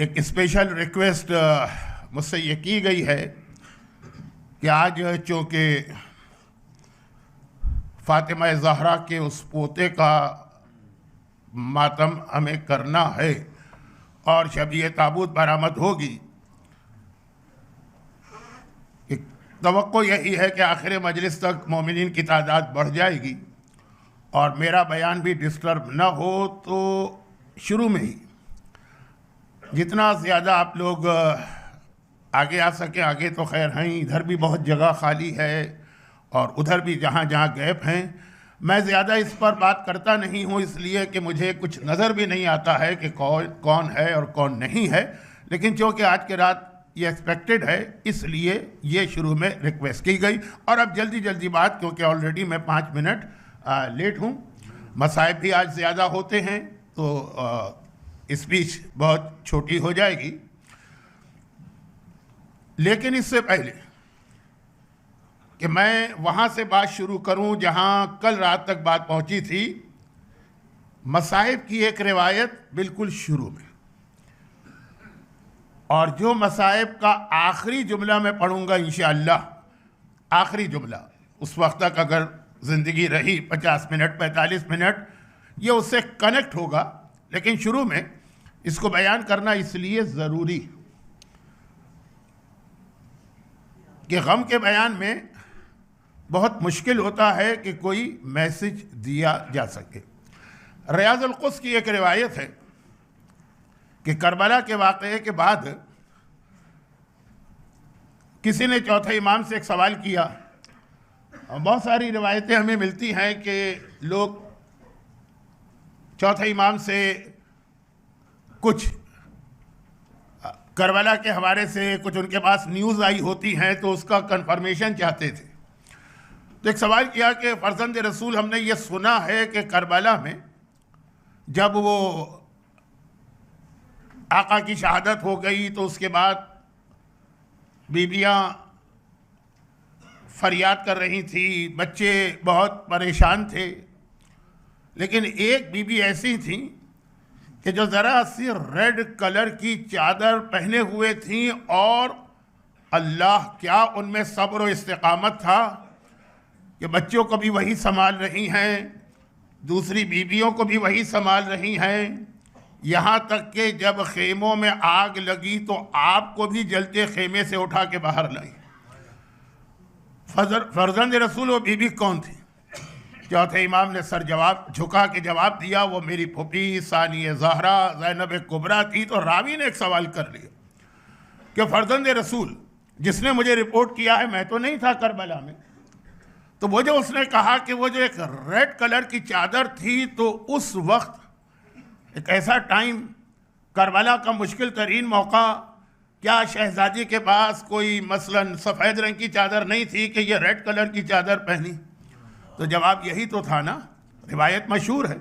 एक special request मुझसे ये की गई है कि आज चूँकि फातिमा ज़हरा के उस पोते का मातम हमें करना है और जब ये ताबूत बरामद होगी, तवक्को यही है कि आखिर मजलिस तक मोमिनीन की तादाद बढ़ जाएगी और मेरा बयान भी डिस्टर्ब न हो, तो शुरू में ही जितना ज़्यादा आप लोग आगे आ सकें, आगे तो खैर हैं, इधर भी बहुत जगह खाली है और उधर भी जहाँ जहाँ गैप हैं। मैं ज़्यादा इस पर बात करता नहीं हूँ इसलिए कि मुझे कुछ नज़र भी नहीं आता है कि कौन है और कौन नहीं है, लेकिन चूँकि आज की रात ये एक्सपेक्टेड है इसलिए ये शुरू में रिक्वेस्ट की गई। और अब जल्दी जल्दी बात, क्योंकि ऑलरेडी मैं 5 मिनट लेट हूँ। मसाइब भी आज ज़्यादा होते हैं तो स्पीच बहुत छोटी हो जाएगी। लेकिन इससे पहले कि मैं वहाँ से बात शुरू करूँ जहाँ कल रात तक बात पहुँची थी, मसाइब की एक रिवायत बिल्कुल शुरू में, और जो मसाइब का आखिरी जुमला मैं पढ़ूँगा इंशाअल्लाह, आखिरी जुमला उस वक्त तक अगर ज़िंदगी रही 50 मिनट 45 मिनट, ये उससे कनेक्ट होगा। लेकिन शुरू में इसको बयान करना इसलिए ज़रूरी कि गम के बयान में बहुत मुश्किल होता है कि कोई मैसेज दिया जा सके। रियाज़ुल क़ुद्स की एक रिवायत है कि करबला के वाक़ये के बाद किसी ने चौथे इमाम से एक सवाल किया। बहुत सारी रिवायतें हमें मिलती हैं कि लोग चौथे इमाम से कुछ करबला के हवाले से कुछ उनके पास न्यूज़ आई होती हैं तो उसका कंफर्मेशन चाहते थे। तो एक सवाल किया कि फर्जंद रसूल, हमने ये सुना है कि करबला में जब वो आका की शहादत हो गई तो उसके बाद बीबियाँ फरियाद कर रही थी, बच्चे बहुत परेशान थे, लेकिन एक बीबी ऐसी थी कि जो ज़रा सी रेड कलर की चादर पहने हुए थी और अल्लाह क्या उनमें सब्र और इस्तिकामत था कि बच्चों को भी वही संभाल रही हैं, दूसरी बीबियों को भी वही संभाल रही हैं, यहाँ तक कि जब खेमों में आग लगी तो आपको भी जलते खेमे से उठा के बाहर लाई। फर्जंद रसूल वो बीबी कौन थी? चौथे इमाम ने सर झुका के जवाब दिया, वो मेरी फूफी सानिया ज़हरा ज़ैनब कुबरा थी। तो रावी ने एक सवाल कर लिया कि फर्जंद रसूल, जिसने मुझे रिपोर्ट किया है, मैं तो नहीं था करबला में, तो वो जो उसने कहा कि वो जो एक रेड कलर की चादर थी, तो उस वक्त एक ऐसा टाइम, करबला का मुश्किल तरीन मौका, क्या शहजादी के पास कोई मसलन सफ़ेद रंग की चादर नहीं थी कि ये रेड कलर की चादर पहनी? तो जवाब यही तो था ना, रिवायत मशहूर है।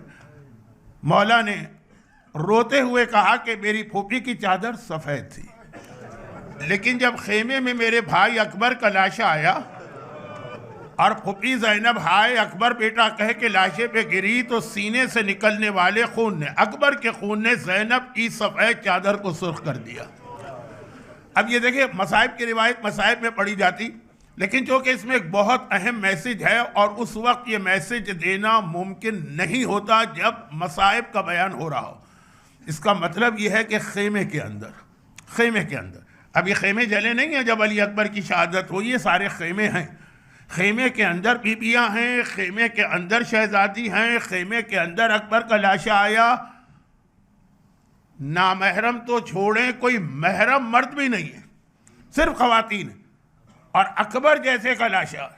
मौला ने रोते हुए कहा कि मेरी फूफी की चादर सफ़ेद थी, लेकिन जब खेमे में मेरे भाई अकबर का लाशा आया और फूफी ज़ैनब हाय अकबर बेटा कह के लाशे पे गिरी, तो सीने से निकलने वाले खून ने, अकबर के खून ने ज़ैनब की सफ़ेद चादर को सुर्ख कर दिया। अब ये देखिए, मसाइब की रिवायत मसाइब में पढ़ी जाती, लेकिन चूँकि इसमें एक बहुत अहम मैसेज है और उस वक्त ये मैसेज देना मुमकिन नहीं होता जब मसाइब का बयान हो रहा हो। इसका मतलब ये है कि खेमे के अंदर, अब ये खेमे जले नहीं हैं जब अली अकबर की शहादत हुई, ये सारे खेमे हैं। खेमे के अंदर बीबियाँ हैं, खेमे के अंदर शहजादी हैं, खेमे के अंदर अकबर का लाशा आया। नामहरम तो छोड़ें, कोई महरम मर्द भी नहीं है, सिर्फ ख़वातीन, और अकबर जैसे का लाशा,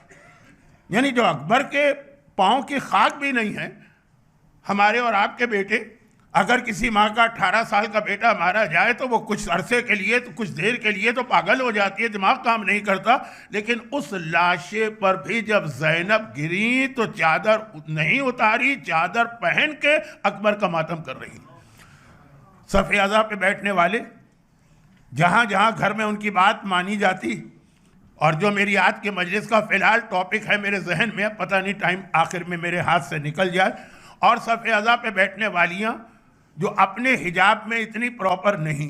यानी जो अकबर के पाँव की खाक भी नहीं है। हमारे और आपके बेटे, अगर किसी माँ का 18 साल का बेटा मारा जाए तो वो कुछ अरसे के लिए, तो कुछ देर के लिए तो पागल हो जाती है, दिमाग काम नहीं करता, लेकिन उस लाशे पर भी जब ज़ैनब गिरी तो चादर नहीं उतारी, चादर पहन के अकबर का मातम कर रही। सफ़े अज़ा पे बैठने वाले, जहाँ जहाँ घर में उनकी बात मानी जाती, और जो मेरी आज के मजलिस का फ़िलहाल टॉपिक है मेरे जहन में, पता नहीं टाइम आखिर में मेरे हाथ से निकल जाए, और सफ़े अज़ा पे बैठने वालियाँ जो अपने हिजाब में इतनी प्रॉपर नहीं,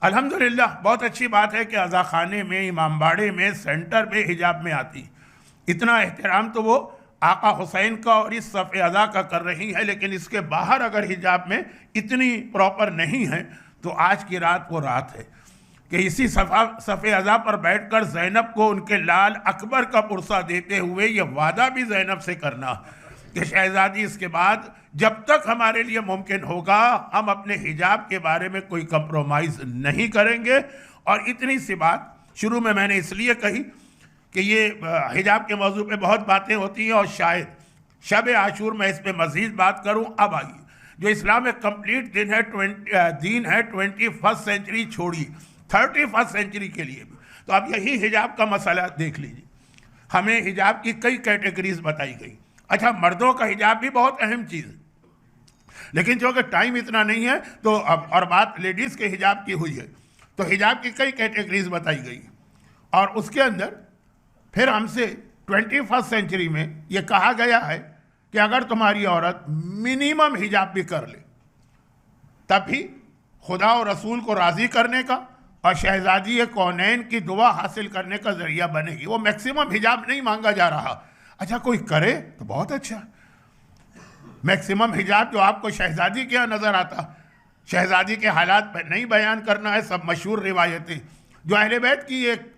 अल्हम्दुलिल्लाह बहुत अच्छी बात है कि अज़ाखाने में, इमामबाड़े में, सेंटर में हिजाब में आती। इतना एहतराम तो वो आका हुसैन का और इस सफ़े अज़ा का कर रही है, लेकिन इसके बाहर अगर हिजाब में इतनी प्रॉपर नहीं है तो आज की रात वो रात है कि इसी सफ़े अज़ा पर बैठकर ज़ैनब को उनके लाल अकबर का पुरसा देते हुए ये वादा भी ज़ैनब से करना कि शहज़ादी इसके बाद जब तक हमारे लिए मुमकिन होगा हम अपने हिजाब के बारे में कोई कंप्रोमाइज़ नहीं करेंगे। और इतनी सी बात शुरू में मैंने इसलिए कही कि ये हिजाब के मौजू पे बहुत बातें होती हैं और शायद शब आशूर में इस पर मज़ीद बात करूं। अब आइए, जो इस्लाम एक कंप्लीट दिन है, दीन है 21st सेंचुरी छोड़ी 31st सेंचुरी के लिए भी, तो अब यही हिजाब का मसला देख लीजिए। हमें हिजाब की कई कैटेगरीज बताई गई। अच्छा, मर्दों का हिजाब भी बहुत अहम चीज़ है, लेकिन जो कि टाइम इतना नहीं है तो अब और बात लेडीज़ के हिजाब की हुई है, तो हिजाब की कई कैटेगरीज बताई गई और उसके अंदर फिर हमसे 21st सेंचुरी में ये कहा गया है कि अगर तुम्हारी औरत मिनिमम हिजाब भी कर ले तभी खुदा और रसूल को राज़ी करने का और शहजादी कौनैन की दुआ हासिल करने का जरिया बनेगी। वो मैक्सिमम हिजाब नहीं मांगा जा रहा। अच्छा, कोई करे तो बहुत अच्छा। मैक्सिमम हिजाब जो आपको शहजादी के यहाँ नज़र आता, शहजादी के हालात नहीं बयान करना है, सब मशहूर रिवायतें जो अहले बैत की एक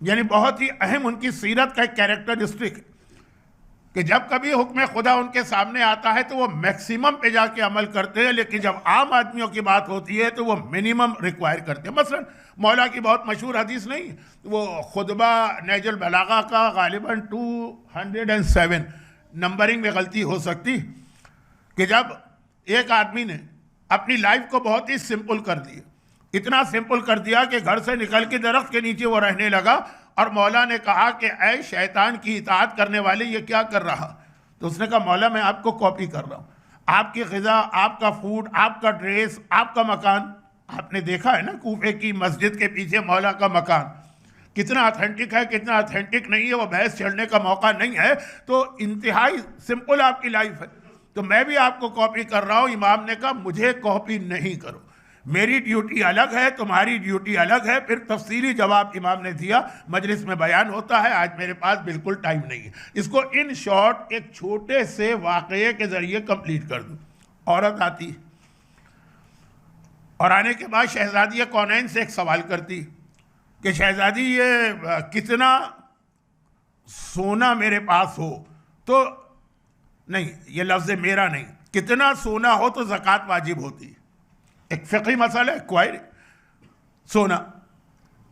यानी बहुत ही अहम उनकी सीरत का एक कैरेक्टरिस्टिक कि जब कभी हुक्म खुदा उनके सामने आता है तो वो मैक्सिमम पे जाके अमल करते हैं, लेकिन जब आम आदमियों की बात होती है तो वो मिनिमम रिक्वायर करते हैं। मसलन मौला की बहुत मशहूर हदीस नहीं, वो खुतबा नहजुल बलागा का गालिबन 207 नंबरिंग में गलती हो सकती कि जब एक आदमी ने अपनी लाइफ को बहुत ही सिंपल कर दिया, इतना सिंपल कर दिया कि घर से निकल के दरख्त के नीचे वो रहने लगा और मौला ने कहा कि ऐ शैतान की इताअत करने वाले ये क्या कर रहा। तो उसने कहा मौला मैं आपको कॉपी कर रहा हूँ, आपकी ग़िज़ा, आपका फूड, आपका ड्रेस, आपका मकान। आपने देखा है ना कूफे की मस्जिद के पीछे मौला का मकान कितना ऑथेंटिक है, कितना ऑथेंटिक नहीं है, वो बहस चढ़ने का मौका नहीं है। तो इंतहाई सिंपल आपकी लाइफ है, तो मैं भी आपको कॉपी कर रहा हूँ। इमाम ने कहा मुझे कॉपी नहीं करो, मेरी ड्यूटी अलग है, तुम्हारी ड्यूटी अलग है। फिर तफसीली जवाब इमाम ने दिया, मजलिस में बयान होता है, आज मेरे पास बिल्कुल टाइम नहीं है। इसको इन शॉर्ट एक छोटे से वाक़ये के ज़रिए कंप्लीट कर दूँ। औरत आती और आने के बाद शहजादी कौनैन से एक सवाल करती कि शहजादी ये कितना सोना मेरे पास हो तो, नहीं ये लफ्ज़ मेरा नहीं, कितना सोना हो तो ज़कात वाजिब होती। एक फ़िक़ही मसला है, क्वायरी सोना।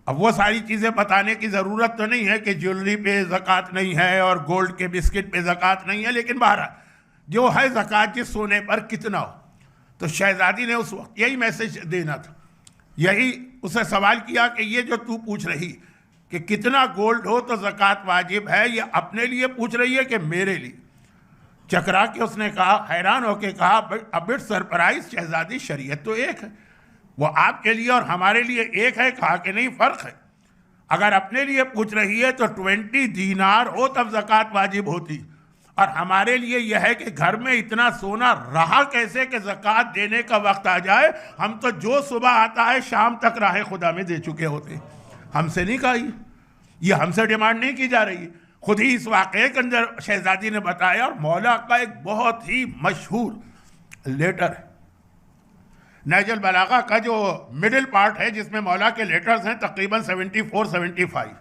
अब वो सारी चीज़ें बताने की ज़रूरत तो नहीं है कि ज्वेलरी पे ज़कात नहीं है और गोल्ड के बिस्किट पे ज़कात नहीं है, लेकिन बहरहाल जो है ज़कात जिस सोने पर कितना हो। तो शहजादी ने उस वक्त यही मैसेज देना था, यही उसे सवाल किया कि ये जो तू पूछ रही कि कितना गोल्ड हो तो ज़कात वाजिब है, ये अपने लिए पूछ रही है कि मेरे लिए। चकरा के उसने कहा, हैरान होके कहा, अब बिट सरप्राइज शहजादी, शरीयत तो एक है, वो आपके लिए और हमारे लिए एक है। कहा कि नहीं, फ़र्क है। अगर अपने लिए पूछ रही है तो 20 दीनार हो तब ज़कात वाजिब होती, और हमारे लिए यह है कि घर में इतना सोना रहा कैसे कि ज़कात देने का वक्त आ जाए, हम तो जो सुबह आता है शाम तक राह खुदा में दे चुके होते। हमसे नहीं कहा, ये हमसे डिमांड नहीं की जा रही, खुद ही इस वाक़े के अंदर शहजादी ने बताया। और मौला का एक बहुत ही मशहूर लेटर है, नहजुल बलागा का जो मिडिल पार्ट है जिसमें मौला के लेटर्स हैं तकरीबन 74-75।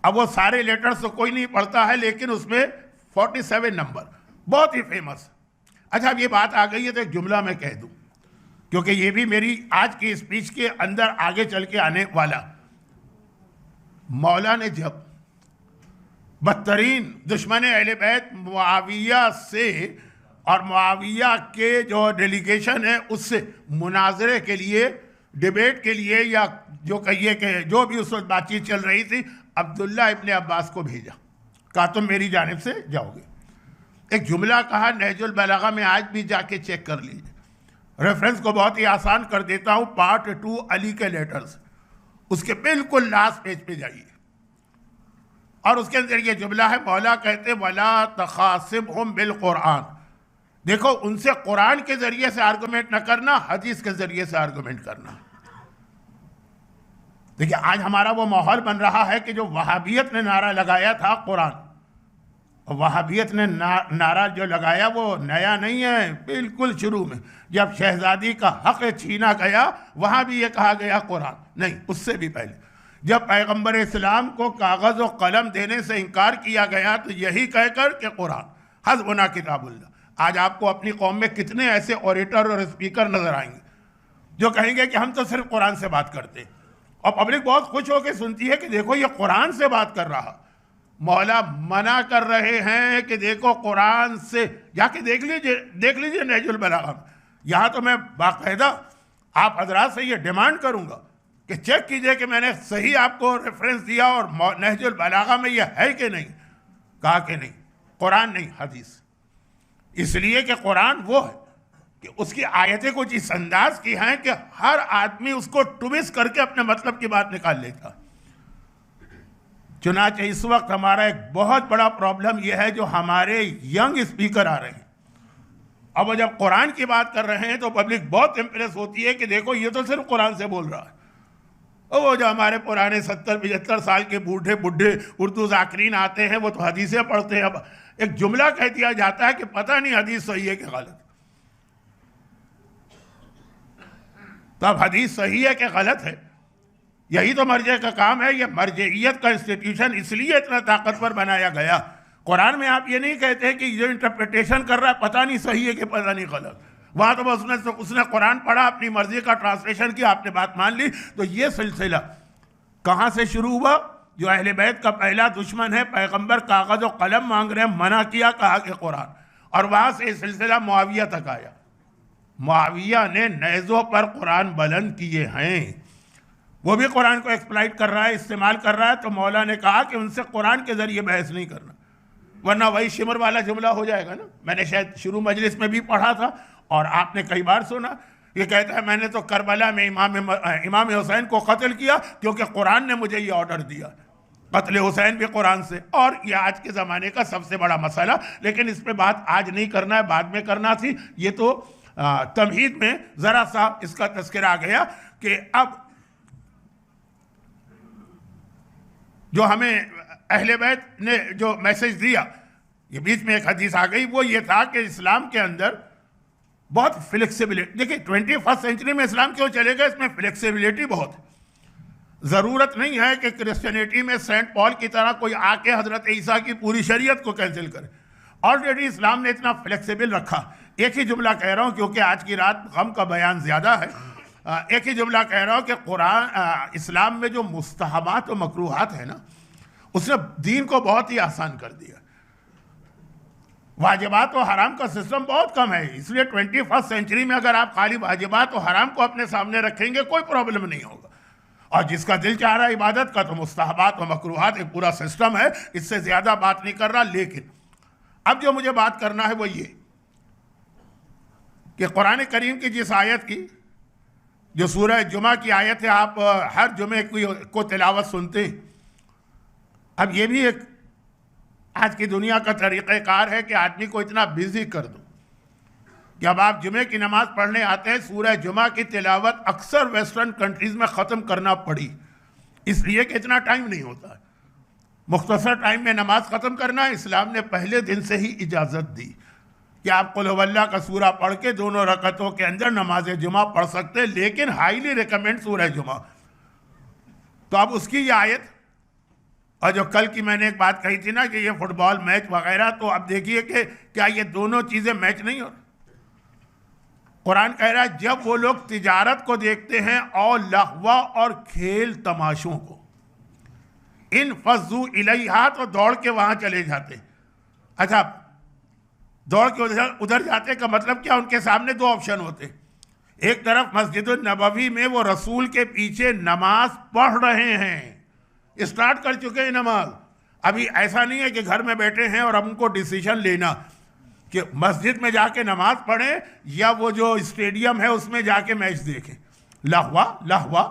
अब वो सारे लेटर्स तो कोई नहीं पढ़ता है, लेकिन उसमें 47 नंबर बहुत ही फेमस। अच्छा, अब ये बात आ गई है तो एक जुमला मैं कह दूं, क्योंकि ये भी मेरी आज की स्पीच के अंदर आगे चल के आने वाला। मौला ने जब बदतरीन दुश्मन अहले बैत मुआविया से और मुआविया के जो डेलीगेशन है उससे मुनाजरे के लिए, डिबेट के लिए, या जो कहिए कि जो भी उस वक्त बातचीत चल रही थी, अब्दुल्ला इब्ने अब्बास को भेजा, कहा तुम मेरी जानिब से जाओगे। एक जुमला कहा, नहजुल बलागा में आज भी जाके चेक कर लीजिए, रेफरेंस को बहुत ही आसान कर देता हूँ, पार्ट 2 अली के लेटर्स, उसके बिल्कुल लास्ट पेज पे जाइए और उसके अंदर ये जुमला है, मौला कहते वला तखासिबहुम बिल कुरान, देखो, उनसे कुरान के जरिए से आर्गुमेंट न करना, हदीस के जरिए से आर्गुमेंट करना। देखिए, आज हमारा वो माहौल बन रहा है कि जो वहाबियत ने नारा लगाया था कुरान, और वहाबियत ने नारा जो लगाया वो नया नहीं है। बिल्कुल शुरू में जब शहजादी का हक छीना गया, वहां भी ये कहा गया कुरान नहीं, उससे भी पहले जब पैगंबर इस्लाम को कागज और कलम देने से इनकार किया गया, तो यही कहकर कि कुरान हस्बुना किताबुल्लाह। आज आपको अपनी कौम में कितने ऐसे ऑरेटर और स्पीकर नजर आएंगे जो कहेंगे कि हम तो सिर्फ कुरान से बात करते हैं, और पब्लिक बहुत खुश होकर सुनती है कि देखो ये कुरान से बात कर रहा। मौला मना कर रहे हैं कि देखो कुरान से, जाके देख लीजिए नहजुल बलागा में। यहाँ तो मैं बाकायदा आप हजरात से ये डिमांड करूंगा कि चेक कीजिए कि मैंने सही आपको रेफरेंस दिया और नहजुल बलागा में ये है कि नहीं। कहा कि नहीं, कुरान नहीं, हदीस। इसलिए कि कुरान वो है कि उसकी आयतें कुछ इस अंदाज की हैं कि हर आदमी उसको ट्विस्ट करके अपने मतलब की बात निकाल लेता। चुनांचे इस वक्त हमारा एक बहुत बड़ा प्रॉब्लम यह है, जो हमारे यंग स्पीकर आ रहे हैं, अब वो जब कुरान की बात कर रहे हैं तो पब्लिक बहुत इंप्रेस होती है कि देखो ये तो सिर्फ कुरान से बोल रहा है। और वो जो हमारे पुराने 70-75 साल के बूढ़े बुढ़े उर्दू ज़ाकिरीन आते हैं, वो तो हदीसें पढ़ते हैं। अब एक जुमला कह दिया जाता है कि पता नहीं हदीस सही है कि गलत। तो अब हदीस सही है कि गलत है, यही तो मर्जे का काम है। ये मर्जियत का इंस्टीट्यूशन इसलिए इतना ताकतवर बनाया गया। कुरान में आप ये नहीं कहते कि जो इंटरप्रिटेशन कर रहा है पता नहीं सही है कि पता नहीं गलत। वहां तो बस उसने कुरान पढ़ा, अपनी मर्जी का ट्रांसलेशन किया, आपने बात मान ली। तो ये सिलसिला कहां से शुरू हुआ? जो अहले बैत का पहला दुश्मन है पैगंबर, कागज और कलम मांग रहे हैं, मना किया, कहा कि कुरान। और वहां से सिलसिला मुआविया तक आया। मुआविया ने नेज़ों पर कुरान बुलंद किए हैं, वो भी कुरान को एक्सप्लॉइट कर रहा है, इस्तेमाल कर रहा है। तो मौला ने कहा कि उनसे कुरान के जरिए बहस नहीं करना, वरना वही शिमर वाला जुमला हो जाएगा ना। मैंने शायद शुरू मजलिस में भी पढ़ा था और आपने कई बार सुना। ये कहता है मैंने तो करबला में इमाम हुसैन को कत्ल किया क्योंकि कुरान ने मुझे ये ऑर्डर दिया। कत्ल हुसैन भी कुरान से। और ये आज के ज़माने का सबसे बड़ा मसला, लेकिन इस पर बात आज नहीं करना है, बाद में करना थी। ये तो तमहीद में ज़रा सा इसका तस्करा आ गया कि अब जो हमें अहले बैत ने जो मैसेज दिया, ये बीच में एक हदीस आ गई, वो ये था कि इस्लाम के अंदर बहुत फ्लेक्सिबिलिटी। देखिए 21वीं सेंचुरी में इस्लाम क्यों चलेगा, इसमें फ्लेक्सिबिलिटी बहुत है। ज़रूरत नहीं है कि क्रिश्चियनिटी में सेंट पॉल की तरह कोई आके हज़रत ईसा की पूरी शरीयत को कैंसिल करे। ऑलरेडी इस्लाम ने इतना फ्लेक्सिबल रखा। एक ही जुमला कह रहा हूँ क्योंकि आज की रात गम का बयान ज़्यादा है। एक ही जुमला कह रहा हूँ कि कुरान इस्लाम में जो मुस्तहबात और मकरूहात है ना, उसने दीन को बहुत ही आसान कर दिया। वाजिबात और हराम का सिस्टम बहुत कम है। इसलिए 21वीं सेंचुरी में अगर आप खाली वाजिबात और हराम को अपने सामने रखेंगे कोई प्रॉब्लम नहीं होगा। और जिसका दिल चाह रहा है इबादत का, तो मुस्तहबात और मकरूहात एक पूरा सिस्टम है। इससे ज़्यादा बात नहीं कर रहा। लेकिन अब जो मुझे बात करना है वो ये कि कुरान करीम की जिस आयत की, जो सूरह जुमा की आयत है, आप हर जुमे को तिलावत सुनते हैं। अब ये भी एक आज की दुनिया का तरीक़ाकार है कि आदमी को इतना बिजी कर दो कि अब आप जुमे की नमाज पढ़ने आते हैं, सूरह जुमा की तिलावत अक्सर वेस्टर्न कंट्रीज़ में ख़त्म करना पड़ी, इसलिए कि इतना टाइम नहीं होता। मुख्तसर टाइम में नमाज ख़त्म करना, इस्लाम ने पहले दिन से ही इजाज़त दी कि आप कुल हुवल्लाह का सूरा पढ़ के दोनों रकतों के अंदर नमाज जुमा पढ़ सकते हैं, लेकिन हाईली रिकमेंड सूरह जुमा। तो अब उसकी ये आयत, और जो कल की मैंने एक बात कही थी ना कि ये फुटबॉल मैच वगैरह, तो अब देखिए कि क्या ये दोनों चीज़ें मैच नहीं हो रही। कुरान कह रहा है जब वो लोग तिजारत को देखते हैं और लहवा और खेल तमाशों को, इन फजू इलैहा, तो दौड़ के वहाँ चले जाते। अच्छा, दौड़ के उधर जाते का मतलब क्या? उनके सामने दो ऑप्शन होते। एक तरफ मस्जिद नबवी में वो रसूल के पीछे नमाज पढ़ रहे हैं, स्टार्ट कर चुके हैं नमाज। अभी ऐसा नहीं है कि घर में बैठे हैं और हमको डिसीजन लेना कि मस्जिद में जाके नमाज पढ़ें या वो जो स्टेडियम है उसमें जाके मैच देखें। लहवा लहवा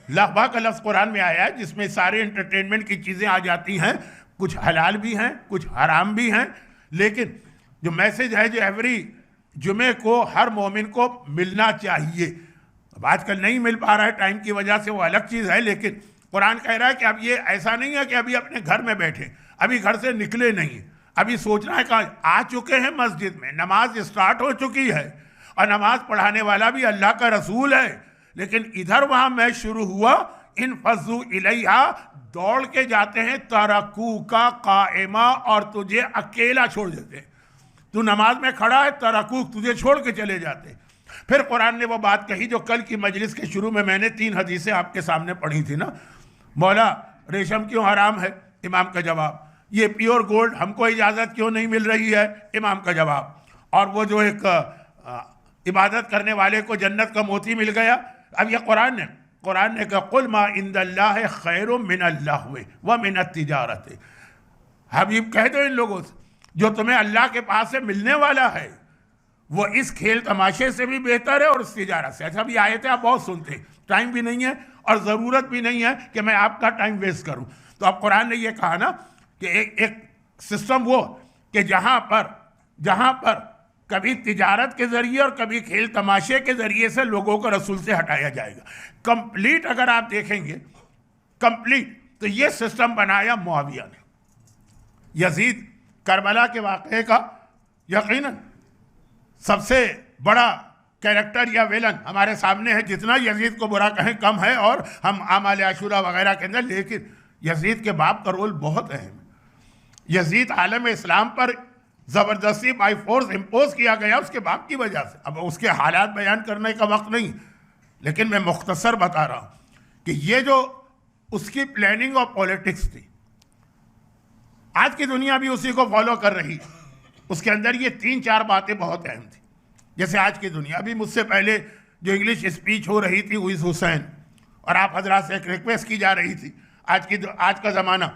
लहवा का लफ्ज़ कुरान में आया है, जिसमें सारे एंटरटेनमेंट की चीज़ें आ जाती हैं। कुछ हलाल भी हैं, कुछ हराम भी हैं, लेकिन जो मैसेज है, जो एवरी जुमे को हर मोमिन को मिलना चाहिए। अब आजकल नहीं मिल पा रहा है टाइम की वजह से, वो अलग चीज़ है, लेकिन कुरान कह रहा है कि अब ये ऐसा नहीं है कि अभी अपने घर में बैठे, अभी घर से निकले नहीं, अभी सोचना है कि आ चुके हैं मस्जिद में, नमाज स्टार्ट हो चुकी है और नमाज पढ़ाने वाला भी अल्लाह का रसूल है, लेकिन इधर वहाँ मैच शुरू हुआ, इन फजू इलैहा, दौड़ के जाते हैं, तरकू का कायमा, और तुझे अकेला छोड़ देते हैं। तू नमाज में खड़ा है, तरकू, तुझे छोड़ के चले जाते। फिर कुरान ने वो बात कही जो कल की मजलिस के शुरू में मैंने 3 हदीसें आपके सामने पढ़ी थी ना, मौला रेशम क्यों हराम है, इमाम का जवाब, ये प्योर गोल्ड हमको इजाज़त क्यों नहीं मिल रही है, इमाम का जवाब, और वो जो एक इबादत करने वाले को जन्नत का मोती मिल गया। अब ये कुरान ने कहा कुल मा इंदल्लाह खैरुम मिनल्लाह व मिनत तिजारत, हबीब कह दो इन लोगों से जो तुम्हें अल्लाह के पास से मिलने वाला है वो इस खेल तमाशे से भी बेहतर है और इस तिजारत से। अच्छा, अभी आयतें आप बहुत सुनते हैं, टाइम भी नहीं है और ज़रूरत भी नहीं है कि मैं आपका टाइम वेस्ट करूं। तो अब कुरान ने ये कहा ना कि एक सिस्टम वो कि जहां पर कभी तिजारत के जरिए और कभी खेल तमाशे के जरिए से लोगों को रसूल से हटाया जाएगा। कंप्लीट अगर आप देखेंगे, कंप्लीट, तो ये सिस्टम बनाया मुआविया ने। यजीद करबला के वाक़े का यकीनन सबसे बड़ा कैरेक्टर या विलन हमारे सामने है, जितना यजीद को बुरा कहें कम है, और हम आमाल आशूरा वगैरह के अंदर, लेकिन यजीद के बाप का रोल बहुत अहम है। यजीद आलम इस्लाम पर ज़बरदस्ती बाई फोर्स इम्पोज किया गया उसके बाप की वजह से। अब उसके हालात बयान करने का वक्त नहीं, लेकिन मैं मुख्तसर बता रहा हूँ कि ये जो उसकी प्लानिंग और पॉलिटिक्स थी, आज की दुनिया भी उसी को फॉलो कर रही है। उसके अंदर ये 3-4 बातें बहुत अहम थी। जैसे आज की दुनिया, अभी मुझसे पहले जो इंग्लिश स्पीच हो रही थी उइस हुसैन, और आप हजरात से एक रिक्वेस्ट की जा रही थी, आज का ज़माना,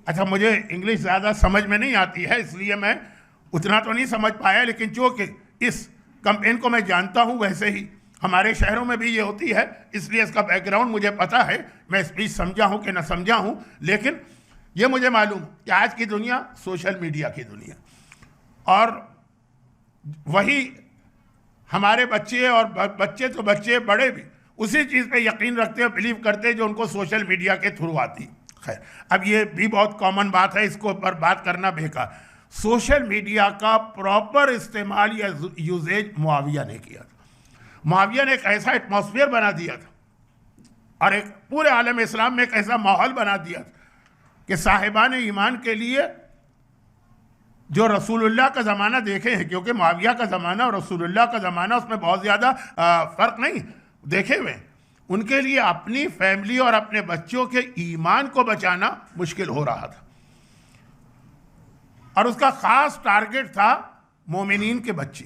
अच्छा मुझे इंग्लिश ज़्यादा समझ में नहीं आती है इसलिए मैं उतना तो नहीं समझ पाया, लेकिन जो कि इस कैंपेन को मैं जानता हूँ, वैसे ही हमारे शहरों में भी ये होती है, इसलिए इसका बैकग्राउंड मुझे पता है। मैं स्पीच समझा हूँ कि न समझा हूँ, लेकिन ये मुझे मालूम कि आज की दुनिया सोशल मीडिया की दुनिया, और वही हमारे बच्चे और बच्चे तो बच्चे बड़े भी उसी चीज़ पे यकीन रखते हैं, बिलीव करते हैं जो उनको सोशल मीडिया के थ्रू आती। खैर, अब ये भी बहुत कॉमन बात है, इसको पर बात करना बेकार। सोशल मीडिया का प्रॉपर इस्तेमाल या यूजेज मुआविया ने किया था। मुआविया ने एक ऐसा एटमॉस्फेयर बना दिया था और एक पूरे आलम इस्लाम में एक ऐसा माहौल बना दिया था कि साहिबान ईमान के लिए जो रसूलुल्लाह का ज़माना देखे हैं, क्योंकि मुआविया का ज़माना और रसूलुल्लाह का ज़माना उसमें बहुत ज़्यादा फ़र्क नहीं देखे हुए, उनके लिए अपनी फैमिली और अपने बच्चों के ईमान को बचाना मुश्किल हो रहा था, और उसका ख़ास टारगेट था मोमिनीन के बच्चे,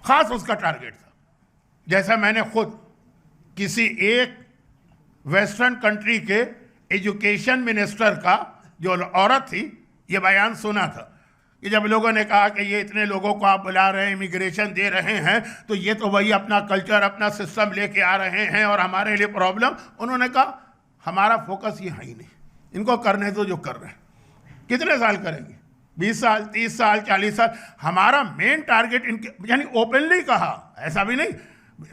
ख़ास उसका टारगेट था। जैसा मैंने खुद किसी एक वेस्टर्न कंट्री के एजुकेशन मिनिस्टर का, जो औरत थी, ये बयान सुना था कि जब लोगों ने कहा कि ये इतने लोगों को आप बुला रहे हैं, इमिग्रेशन दे रहे हैं, तो ये तो वही अपना कल्चर, अपना सिस्टम लेके आ रहे हैं और हमारे लिए प्रॉब्लम। उन्होंने कहा हमारा फोकस ये है ही नहीं, इनको करने दो जो कर रहे हैं। कितने साल करेंगे? 20 साल, 30 साल, 40 साल। हमारा मेन टारगेट इनके, यानी ओपनली कहा, ऐसा भी नहीं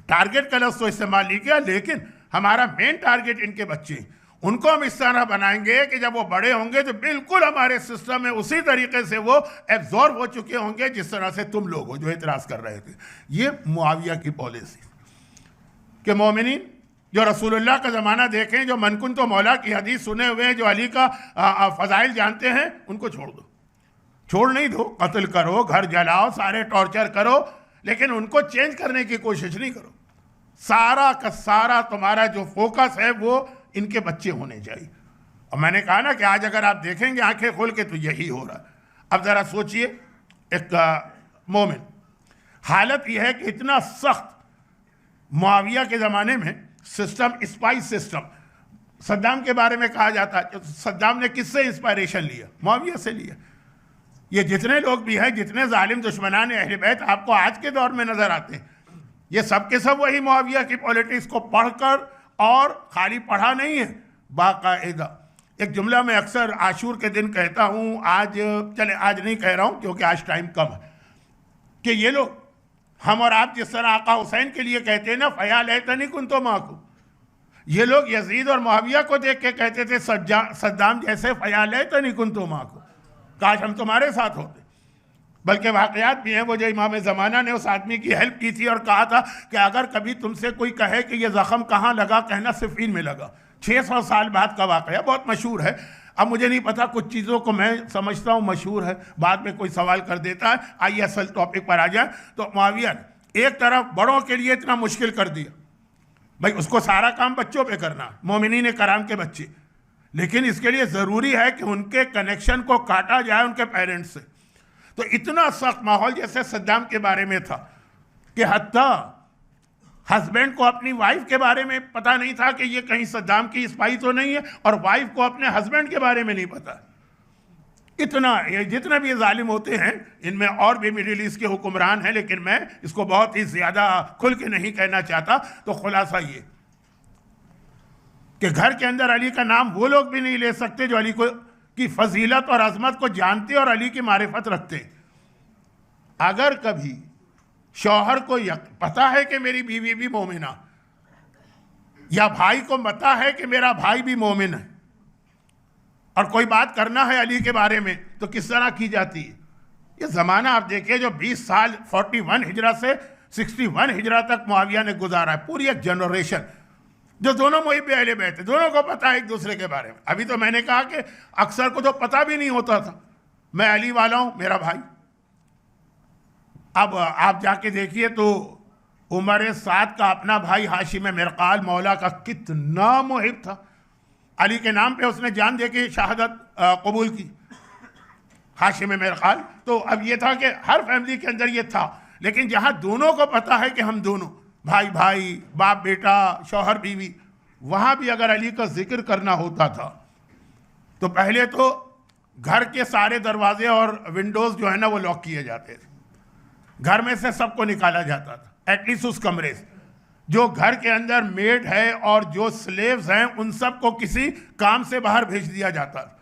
टारगेट का लफ्ज़ तो इस्तेमाल नहीं किया, लेकिन हमारा मेन टारगेट इनके बच्चे, उनको हम इस तरह बनाएंगे कि जब वो बड़े होंगे तो बिल्कुल हमारे सिस्टम में उसी तरीके से वो एब्जॉर्ब हो चुके होंगे जिस तरह से तुम लोग हो जो इतराज़ कर रहे थे। ये मुआविया की पॉलिसी कि मोमिनीन जो रसूलुल्लाह का ज़माना देखें, जो मनकुन तो मौला की हदीस सुने हुए हैं, जो अली का फ़ज़ाइल जानते हैं, उनको छोड़ दो, छोड़ नहीं दो, कत्ल करो, घर जलाओ, सारे टॉर्चर करो, लेकिन उनको चेंज करने की कोशिश नहीं करो। सारा का सारा तुम्हारा जो फोकस है वो इनके बच्चे होने चाहिए। और मैंने कहा ना कि आज अगर आप देखेंगे आंखें खोल के तो यही हो रहा है। अब ज़रा सोचिए, एक मोमिन, हालत यह है कि इतना सख्त मुआविया के ज़माने में सिस्टम, स्पाइस सिस्टम, सद्दाम के बारे में कहा जाता है, सद्दाम ने किससे इंस्पायरेशन लिया? मुआविया से लिया। ये जितने लोग भी हैं, जितने जालिम दुश्मनान अहले बैत आपको आज के दौर में नज़र आते हैं, ये सब के सब वही मुआविया की पॉलिटिक्स को पढ़कर, और खाली पढ़ा नहीं है, बाकायदा। एक जुमला मैं अक्सर आशूर के दिन कहता हूँ, आज नहीं कह रहा हूँ क्योंकि आज टाइम कम है, कि ये लोग हम और आप जिस तरह आका हुसैन के लिए कहते हैं ना, फया लैतनी कुंतो माकू, ये लोग यजीद और मुआविया को देख के कहते थे सद्दाम जैसे, फया लैतनी कुंतो माकू, काश हम तुम्हारे साथ होते। बल्कि वाकयात भी हैं, वो जो इमाम ज़माना ने उस आदमी की हेल्प की थी और कहा था कि अगर कभी तुमसे कोई कहे कि ये ज़ख़म कहाँ लगा, कहना सिफ़ीन में लगा। 600 साल बाद का वाकया, बहुत मशहूर है। अब मुझे नहीं पता, कुछ चीज़ों को मैं समझता हूँ मशहूर है, बाद में कोई सवाल कर देता है। आइए असल टॉपिक पर आ जाए। तो मुआविया ने एक तरफ बड़ों के लिए इतना मुश्किल कर दिया, भाई उसको सारा काम बच्चों पे करना, मोमिनीन कराम के बच्चे, लेकिन इसके लिए ज़रूरी है कि उनके कनेक्शन को काटा जाए उनके पेरेंट्स से। तो इतना सख्त माहौल जैसे सद्दाम के बारे में था कि हत्ता हस्बैंड को अपनी वाइफ के बारे में पता नहीं था कि ये कहीं सद्दाम की स्पाई तो नहीं है, और वाइफ को अपने हस्बैंड के बारे में नहीं पता। इतना, ये जितने भी जालिम होते हैं, इनमें और भी मिडिल ईस्ट के हुक्मरान हैं, लेकिन मैं इसको बहुत ही ज़्यादा खुल के नहीं कहना चाहता। तो खुलासा ये कि घर के अंदर अली का नाम वो लोग भी नहीं ले सकते जो अली को की फजीलत और अजमत को जानते और अली की मारिफत रखते। अगर कभी शौहर को पता है कि मेरी बीवी भी मोमिना, या भाई को पता है कि मेरा भाई भी मोमिन है, और कोई बात करना है अली के बारे में, तो किस तरह की जाती है। ये ज़माना आप देखिए जो 20 साल 41 हिजरा से 61 हिजरा तक मुआविया ने गुजारा है, पूरी एक जनरेशन जो दोनों मुहिब अहले बैत थे, दोनों को पता है एक दूसरे के बारे में। अभी तो मैंने कहा कि अक्सर को तो पता भी नहीं होता था मैं अली वाला हूँ, मेरा भाई। अब आप जाके देखिए तो उमर साद का अपना भाई हाशिम मिरकाल मौला का कितना मुहिब था, अली के नाम पे उसने जान दे के शहादत कबूल की, हाशिम मिरकाल। तो अब ये था कि हर फैमिली के अंदर ये था, लेकिन जहाँ दोनों को पता है कि हम दोनों भाई भाई, बाप बेटा, शौहर बीवी, वहाँ भी अगर अली का जिक्र करना होता था तो पहले तो घर के सारे दरवाजे और विंडोज़ जो है ना वो लॉक किए जाते थे, घर में से सबको निकाला जाता था, एटलीस्ट उस कमरे से। जो घर के अंदर मेड है और जो स्लेव्स हैं उन सबको किसी काम से बाहर भेज दिया जाता था,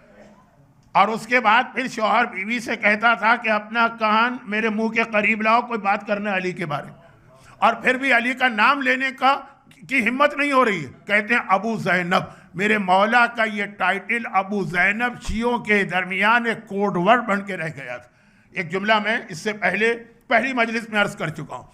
और उसके बाद फिर शौहर बीवी से कहता था कि अपना कान मेरे मुंह के करीब लाओ, कोई बात करना अली के बारे में। और फिर भी अली का नाम लेने की हिम्मत नहीं हो रही है, कहते हैं अबू ज़ैनब। मेरे मौला का ये टाइटल अबू ज़ैनब शियों के दरमियान एक कोड वर्ड बन के रह गया था। एक जुमला मैं इससे पहले पहली मजलिस में अर्ज कर चुका हूँ,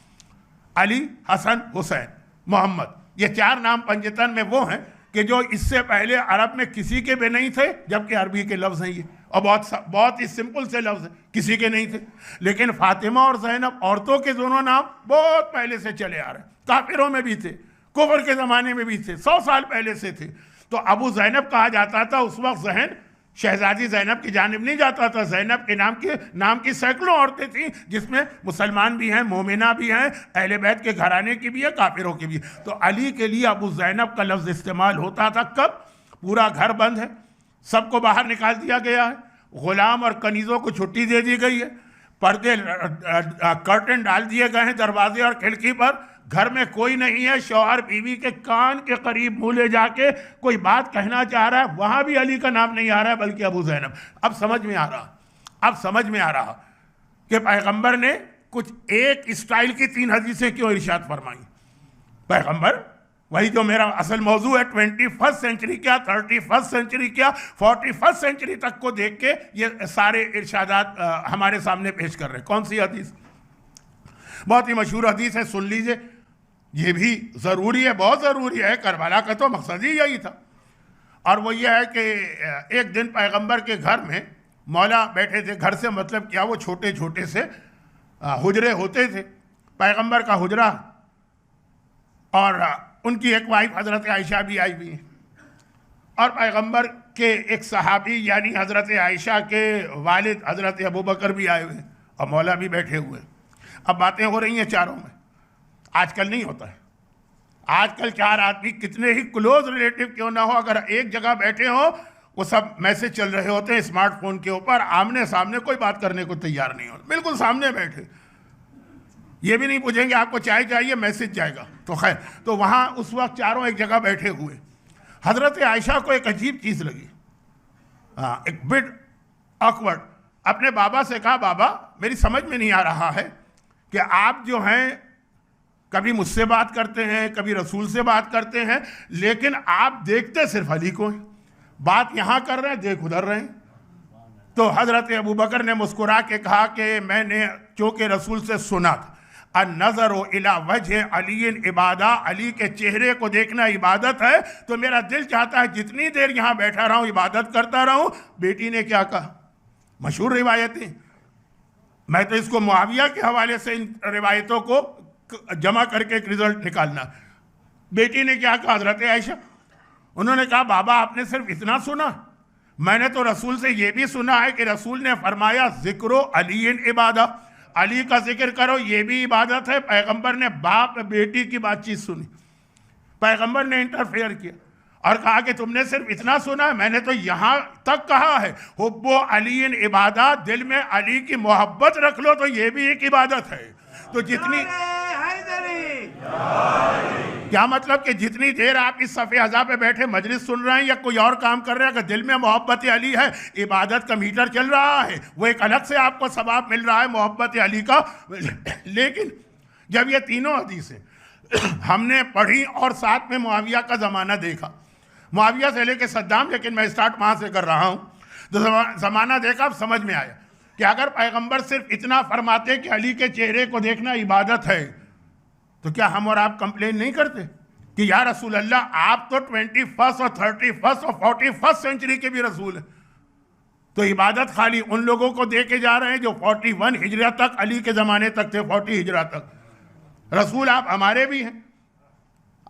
अली, हसन, हुसैन, मोहम्मद, ये 4 नाम पंजतन में वो हैं कि जो इससे पहले अरब में किसी के भी नहीं थे, जबकि अरबी के लफ्ज़ हैं ये, और बहुत ही सिंपल से लफ्ज़ हैं, किसी के नहीं थे। लेकिन फातिमा और ज़ैनब औरतों के दोनों नाम बहुत पहले से चले आ रहे हैं, काफिरों में भी थे, कुफर के ज़माने में भी थे, 100 साल पहले से थे। तो अबू ज़ैनब कहा जाता था, उस वक्त जहन शहजादी ज़ैनब की जानिब नहीं जाता था। ज़ैनब के नाम की सैकड़ों औरतें थीं, जिसमें मुसलमान भी हैं, मोमिना भी हैं, अहले बैत के घराने की भी है, काफिरों की भी। तो अली के लिए अबू ज़ैनब का लफ्ज़ इस्तेमाल होता था कब? पूरा घर बंद है, सबको बाहर निकाल दिया गया है, ग़ुलाम और कनीज़ों को छुट्टी दे दी गई है, पर्दे कर्टन डाल दिए गए हैं दरवाजे और खिड़की पर, घर में कोई नहीं है, शौहर बीवी के कान के करीब मुँह ले जाके कोई बात कहना चाह रहा है, वहाँ भी अली का नाम नहीं आ रहा है बल्कि अबू ज़ैनब। अब समझ में आ रहा कि पैगंबर ने कुछ एक स्टाइल की 3 हदीसें क्यों इरशाद फरमाई। पैगंबर, वही जो मेरा असल मौजू है, 21st सेंचुरी क्या, 31st सेंचुरी क्या, 41st सेंचुरी तक को देख के ये सारे इरशादात हमारे सामने पेश कर रहे हैं। कौन सी हदीस? बहुत ही मशहूर हदीस है, सुन लीजिए, ये भी ज़रूरी है, बहुत ज़रूरी है, करबला का तो मकसद ही यही था। और वो ये है कि एक दिन पैगंबर के घर में मौला बैठे थे, घर से मतलब क्या, वो छोटे छोटे से हुजरे होते थे, पैगंबर का हुजरा, और उनकी एक वाइफ हज़रत आयशा भी आई हुई है, और पैगंबर के एक सहाबी यानी हज़रत आयशा के वालिद हज़रत अबू बकर भी आए हुए, और मौला भी बैठे हुए। अब बातें हो रही हैं चारों में, आजकल नहीं होता है, आजकल 4 आदमी कितने ही क्लोज रिलेटिव क्यों ना हो, अगर एक जगह बैठे हो, वो सब मैसेज चल रहे होते हैं स्मार्टफोन के ऊपर, आमने सामने कोई बात करने को तैयार नहीं होता, बिल्कुल सामने बैठे, ये भी नहीं पूछेंगे आपको चाय चाहिए, मैसेज जाएगा। तो खैर, तो वहाँ उस वक्त चारों एक जगह बैठे हुए, हज़रत आयशा को एक अजीब चीज़ लगी, एक बिट ऑकवर्ड, अपने बाबा से कहा, बाबा मेरी समझ में नहीं आ रहा है कि आप जो हैं कभी मुझसे बात करते हैं, कभी रसूल से बात करते हैं, लेकिन आप देखते सिर्फ अली को हैं। बात यहां कर रहे हैं, देख उधर रहे हैं। तो हजरत अबू बकर ने मुस्कुरा के कहा कि मैंने चूंकि रसूल से सुना था, नजर इला वजह अली इबादा, अली के चेहरे को देखना इबादत है, तो मेरा दिल चाहता है जितनी देर यहां बैठा रहूं इबादत करता रहूं। बेटी ने क्या कहा, मशहूर रिवायतें, मैं तो इसको मुआविया के हवाले से इन रिवायतों को जमा करके एक रिजल्ट निकालना। बेटी ने क्या कहा, हजरत आयशा, उन्होंने कहा बाबा आपने सिर्फ इतना सुना, मैंने तो रसूल से यह भी सुना है कि रसूल ने फरमाया जिक्रो अली इबादा, अली का जिक्र करो ये भी इबादत है। पैगंबर ने बाप बेटी की बातचीत सुनी, पैगंबर ने इंटरफेयर किया और कहा कि तुमने सिर्फ इतना सुना है, मैंने तो यहां तक कहा है हुब्बो अली इबादा, दिल में अली की मोहब्बत रख लो तो ये भी एक इबादत है। तो जितनी क्या मतलब कि जितनी देर आप इस सफ़े हज़ा पे बैठे मजलिस सुन रहे हैं या कोई और काम कर रहे हैं, अगर दिल में मोहब्बत अली है, इबादत का मीटर चल रहा है, वो एक अलग से आपको सवाब मिल रहा है मोहब्बत अली का। लेकिन जब ये तीनों हदीसें हमने पढ़ी और साथ में मुआविया का ज़माना देखा, मुआविया से लेके सद्दाम, लेकिन मैं स्टार्ट वहाँ से कर रहा हूँ, तो ज़माना देखा, अब समझ में आया कि अगर पैगंबर सिर्फ इतना फरमाते कि अली के चेहरे को देखना इबादत है, तो क्या हम और आप कंप्लेन नहीं करते कि या रसूल अल्लाह आप तो 21st और 31st और 41st सेंचुरी के भी रसूल हैं, तो इबादत खाली उन लोगों को दे के जा रहे हैं जो 41 हिजरा तक, अली के ज़माने तक थे, 40 हिजरा तक। रसूल आप हमारे भी हैं,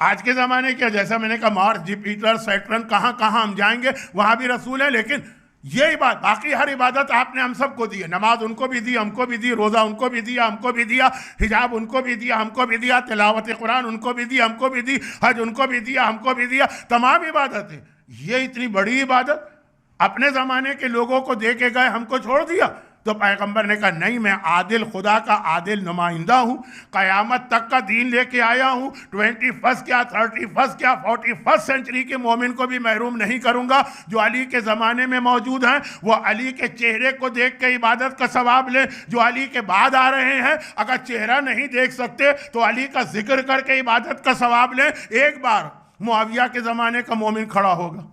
आज के ज़माने के, जैसा मैंने कहा मार्स, जुपिटर, सैटर्न, कहाँ कहाँ हम जाएंगे वहाँ भी रसूल है। लेकिन ये बात, बाकी हर इबादत आपने हम सबको दी है, नमाज उनको भी दी, हमको भी दी, रोज़ा उनको भी दिया, हमको भी दिया, हिजाब उनको भी दिया, हमको भी दिया, तिलावत कुरान उनको भी दी, हमको भी दी, हज उनको भी दिया, हमको भी दिया, तमाम इबादतें। ये इतनी बड़ी इबादत अपने ज़माने के लोगों को दे के गए, हमको छोड़ दिया। तो पैगंबर ने कहा नहीं, मैं आदिल खुदा का आदिल नुमाइंदा हूँ, क़यामत तक का दीन लेके आया हूँ, 21st क्या 31st क्या 41st सेंचुरी के मोमिन को भी महरूम नहीं करूँगा। जो अली के ज़माने में मौजूद हैं वो अली के चेहरे को देख के इबादत का सवाब लें, जो अली के बाद आ रहे हैं अगर चेहरा नहीं देख सकते तो अली का जिक्र करके इबादत का सवाब लें। एक बार मुआविया के ज़माने का मोमिन खड़ा होगा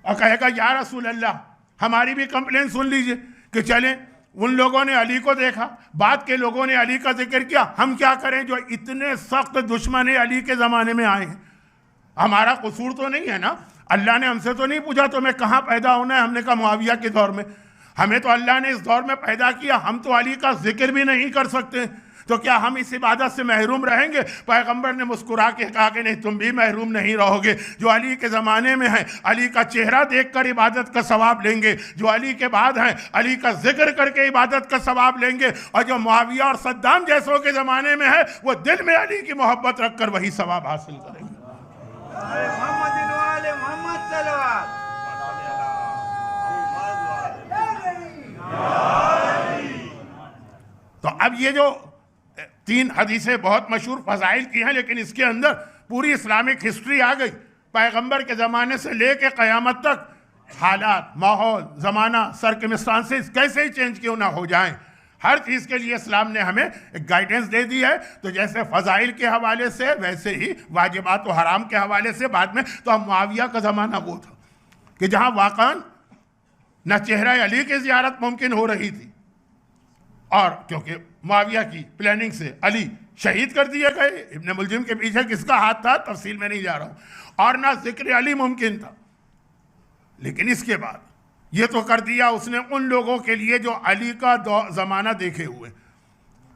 और कहेगा या रसूल अल्लाह हमारी भी कंप्लेन सुन लीजिए कि चलें, उन लोगों ने अली को देखा, बाद के लोगों ने अली का जिक्र किया, हम क्या करें जो इतने सख्त दुश्मन अली के ज़माने में आए हैं। हमारा कसूर तो नहीं है ना, अल्लाह ने हमसे तो नहीं पूछा तुम्हें कहाँ पैदा होना है, हमने कहा मुआविया के दौर में, हमें तो अल्लाह ने इस दौर में पैदा किया, हम तो अली का जिक्र भी नहीं कर सकते, तो क्या हम इस इबादत से महरूम रहेंगे। पैगंबर ने मुस्कुरा के कहा कि नहीं, तुम भी महरूम नहीं रहोगे, जो अली के ज़माने में है अली का चेहरा देखकर इबादत का सवाब लेंगे, जो अली के बाद हैं अली का जिक्र करके इबादत का सवाब लेंगे, और जो मुआविया और सद्दाम जैसों के ज़माने में है वो दिल में अली की मोहब्बत रखकर वही सवाब हासिल करेंगे। तो अब ये जो 3 हदीसें बहुत मशहूर फजाइल की हैं, लेकिन इसके अंदर पूरी इस्लामिक हिस्ट्री आ गई, पैगंबर के ज़माने से लेके क़यामत तक हालात, माहौल, ज़माना, सर्कमस्टांसेस कैसे ही चेंज क्यों ना हो जाएं, हर चीज़ के लिए इस्लाम ने हमें एक गाइडेंस दे दी है। तो जैसे फ़जाइल के हवाले से वैसे ही वाजिबात व हराम के हवाले से बाद में, तो हम मुआविया का ज़माना वो था कि जहाँ वाक़ान न चेहरा अली की ज़ियारत मुमकिन हो रही थी, और क्योंकि मुआविया की प्लानिंग से अली शहीद कर दिए गए, इब्न मुलजिम के पीछे किसका हाथ था तफसील में नहीं जा रहा हूँ, और ना जिक्र अली मुमकिन था। लेकिन इसके बाद ये तो कर दिया उसने उन लोगों के लिए जो अली का ज़माना देखे हुए।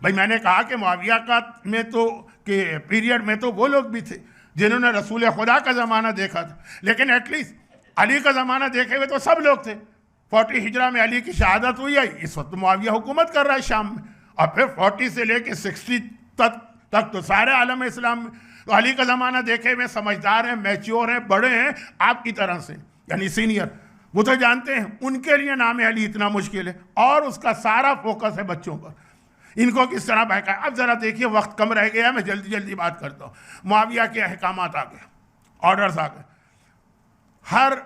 भाई मैंने कहा कि मुआविया का में तो के पीरियड में तो वो लोग भी थे जिन्होंने रसूल खुदा का ज़माना देखा था, लेकिन एटलीस्ट अली का ज़माना देखे हुए तो सब लोग थे। 40 हिजरा में अली की शहादत हुई है, इस वक्त मुआविया हुकूमत कर रहा है शाम में, और फिर 40 से लेके 60 तक तो सारे आलम इस्लाम में। तो अली का ज़माना देखे हुए समझदार हैं, मैच्योर हैं, बड़े हैं आपकी तरह से, यानी सीनियर, वो तो जानते हैं उनके लिए नाम अली इतना मुश्किल है, और उसका सारा फोकस है बच्चों पर, इनको किस तरह बहकाए। अब ज़रा देखिए वक्त कम रह गया है, मैं जल्दी जल्दी बात करता हूँ। मुआविया के अहकामात आ गए, ऑर्डर्स आ गए, हर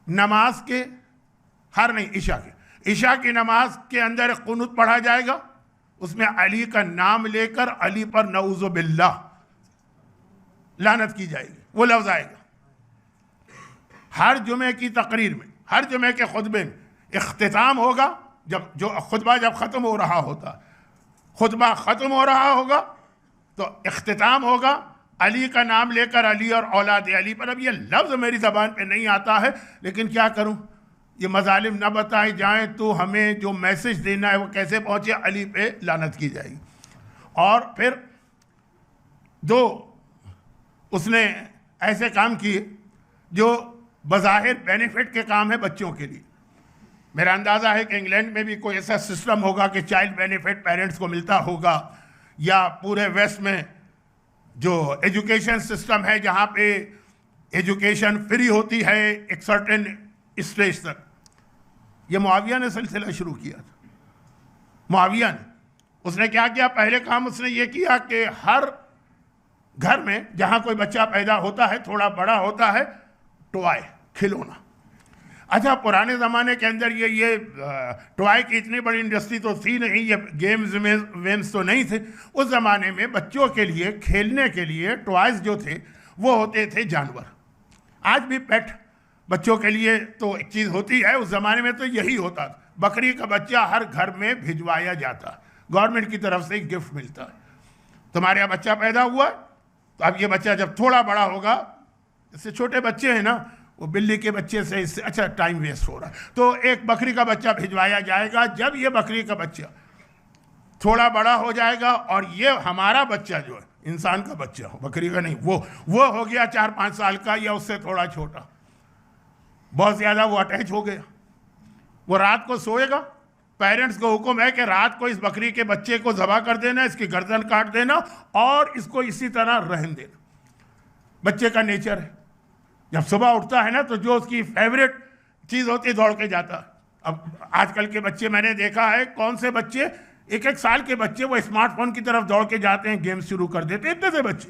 नमाज के, हर नहीं ईशा की नमाज के अंदर एक कुनूत पढ़ा जाएगा, उसमें अली का नाम लेकर अली पर नऊज़ु बिल्लाह लानत की जाएगी, वो लफ्ज़ आएगा। हर जुमे की तकरीर में, हर जुमे के खुतबे में इख्तिताम होगा, जब जो खुतबा जब ख़त्म हो रहा होता, खुतबा ख़त्म हो रहा होगा तो इख्तिताम होगा अली का नाम लेकर, अली और औलाद अली पर। अब ये लफ्ज़ मेरी ज़बान पे नहीं आता है, लेकिन क्या करूं, ये मज़ालिम न बताए जाएं तो हमें जो मैसेज देना है वो कैसे पहुंचे, अली पे लानत की जाएगी। और फिर दो उसने ऐसे काम किए जो बज़ाहिर बेनिफिट के काम है बच्चों के लिए। मेरा अंदाज़ा है कि इंग्लैंड में भी कोई ऐसा सिस्टम होगा कि चाइल्ड बेनिफिट पेरेंट्स को मिलता होगा, या पूरे वेस्ट में जो एजुकेशन सिस्टम है जहाँ पे एजुकेशन फ्री होती है एक सर्टेन स्टेज तक। ये मुआविया ने सिलसिला शुरू किया था। मुआविया ने, उसने क्या किया, पहले काम उसने ये किया कि हर घर में जहाँ कोई बच्चा पैदा होता है, थोड़ा बड़ा होता है, टॉय, खिलौना। अच्छा, पुराने ज़माने के अंदर ये टॉय की इतनी बड़ी इंडस्ट्री तो थी नहीं, ये वेम्स तो नहीं थे। उस ज़माने में बच्चों के लिए खेलने के लिए टॉयज़ जो थे वो होते थे जानवर। आज भी पेट बच्चों के लिए तो एक चीज़ होती है, उस ज़माने में तो यही होता था। बकरी का बच्चा हर घर में भिजवाया जाता, गवर्नमेंट की तरफ से एक गिफ्ट मिलता है। तुम्हारे यहाँ बच्चा पैदा हुआ, तो अब ये बच्चा जब थोड़ा बड़ा होगा, इससे छोटे बच्चे हैं ना, वो बिल्ली के बच्चे से इससे अच्छा टाइम वेस्ट हो रहा है, तो एक बकरी का बच्चा भिजवाया जाएगा। जब ये बकरी का बच्चा थोड़ा बड़ा हो जाएगा और ये हमारा बच्चा जो है, इंसान का बच्चा हो, बकरी का नहीं, वो हो गया 4-5 साल का या उससे थोड़ा छोटा, बहुत ज़्यादा वो अटैच हो गया, वो रात को सोएगा, पेरेंट्स को हुक्म है कि रात को इस बकरी के बच्चे को ज़बह कर देना, इसकी गर्दन काट देना और इसको इसी तरह रहने देना। बच्चे का नेचर है, जब सुबह उठता है ना तो जो उसकी फेवरेट चीज़ होती है दौड़ के जाता है। अब आजकल के बच्चे मैंने देखा है, कौन से बच्चे 1-1 साल के बच्चे वो स्मार्टफोन की तरफ दौड़ के जाते हैं, गेम शुरू कर देते हैं। इतने से बच्चे,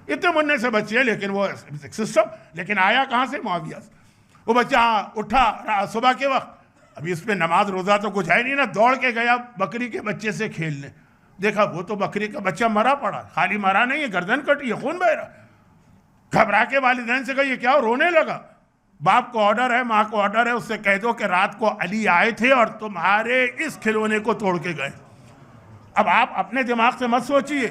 इतने मुन्ने से बच्चे हैं, लेकिन वो सिस्टम लेकिन आया कहाँ से, मुआविया से। वो बच्चा उठा सुबह के वक्त, अभी इस पर नमाज रोज़ा तो कुछ है नहीं ना, दौड़ के गया बकरी के बच्चे से खेलने। देखा वो तो बकरी का बच्चा मरा पड़ा, खाली मरा नहीं है, गर्दन कटी है, खून बह रहा। घबरा के वालिदैन से कहा ये क्या हो, रोने लगा। बाप को ऑर्डर है, माँ को ऑर्डर है, उससे कह दो कि रात को अली आए थे और तुम्हारे इस खिलौने को तोड़ के गए। अब आप अपने दिमाग से मत सोचिए।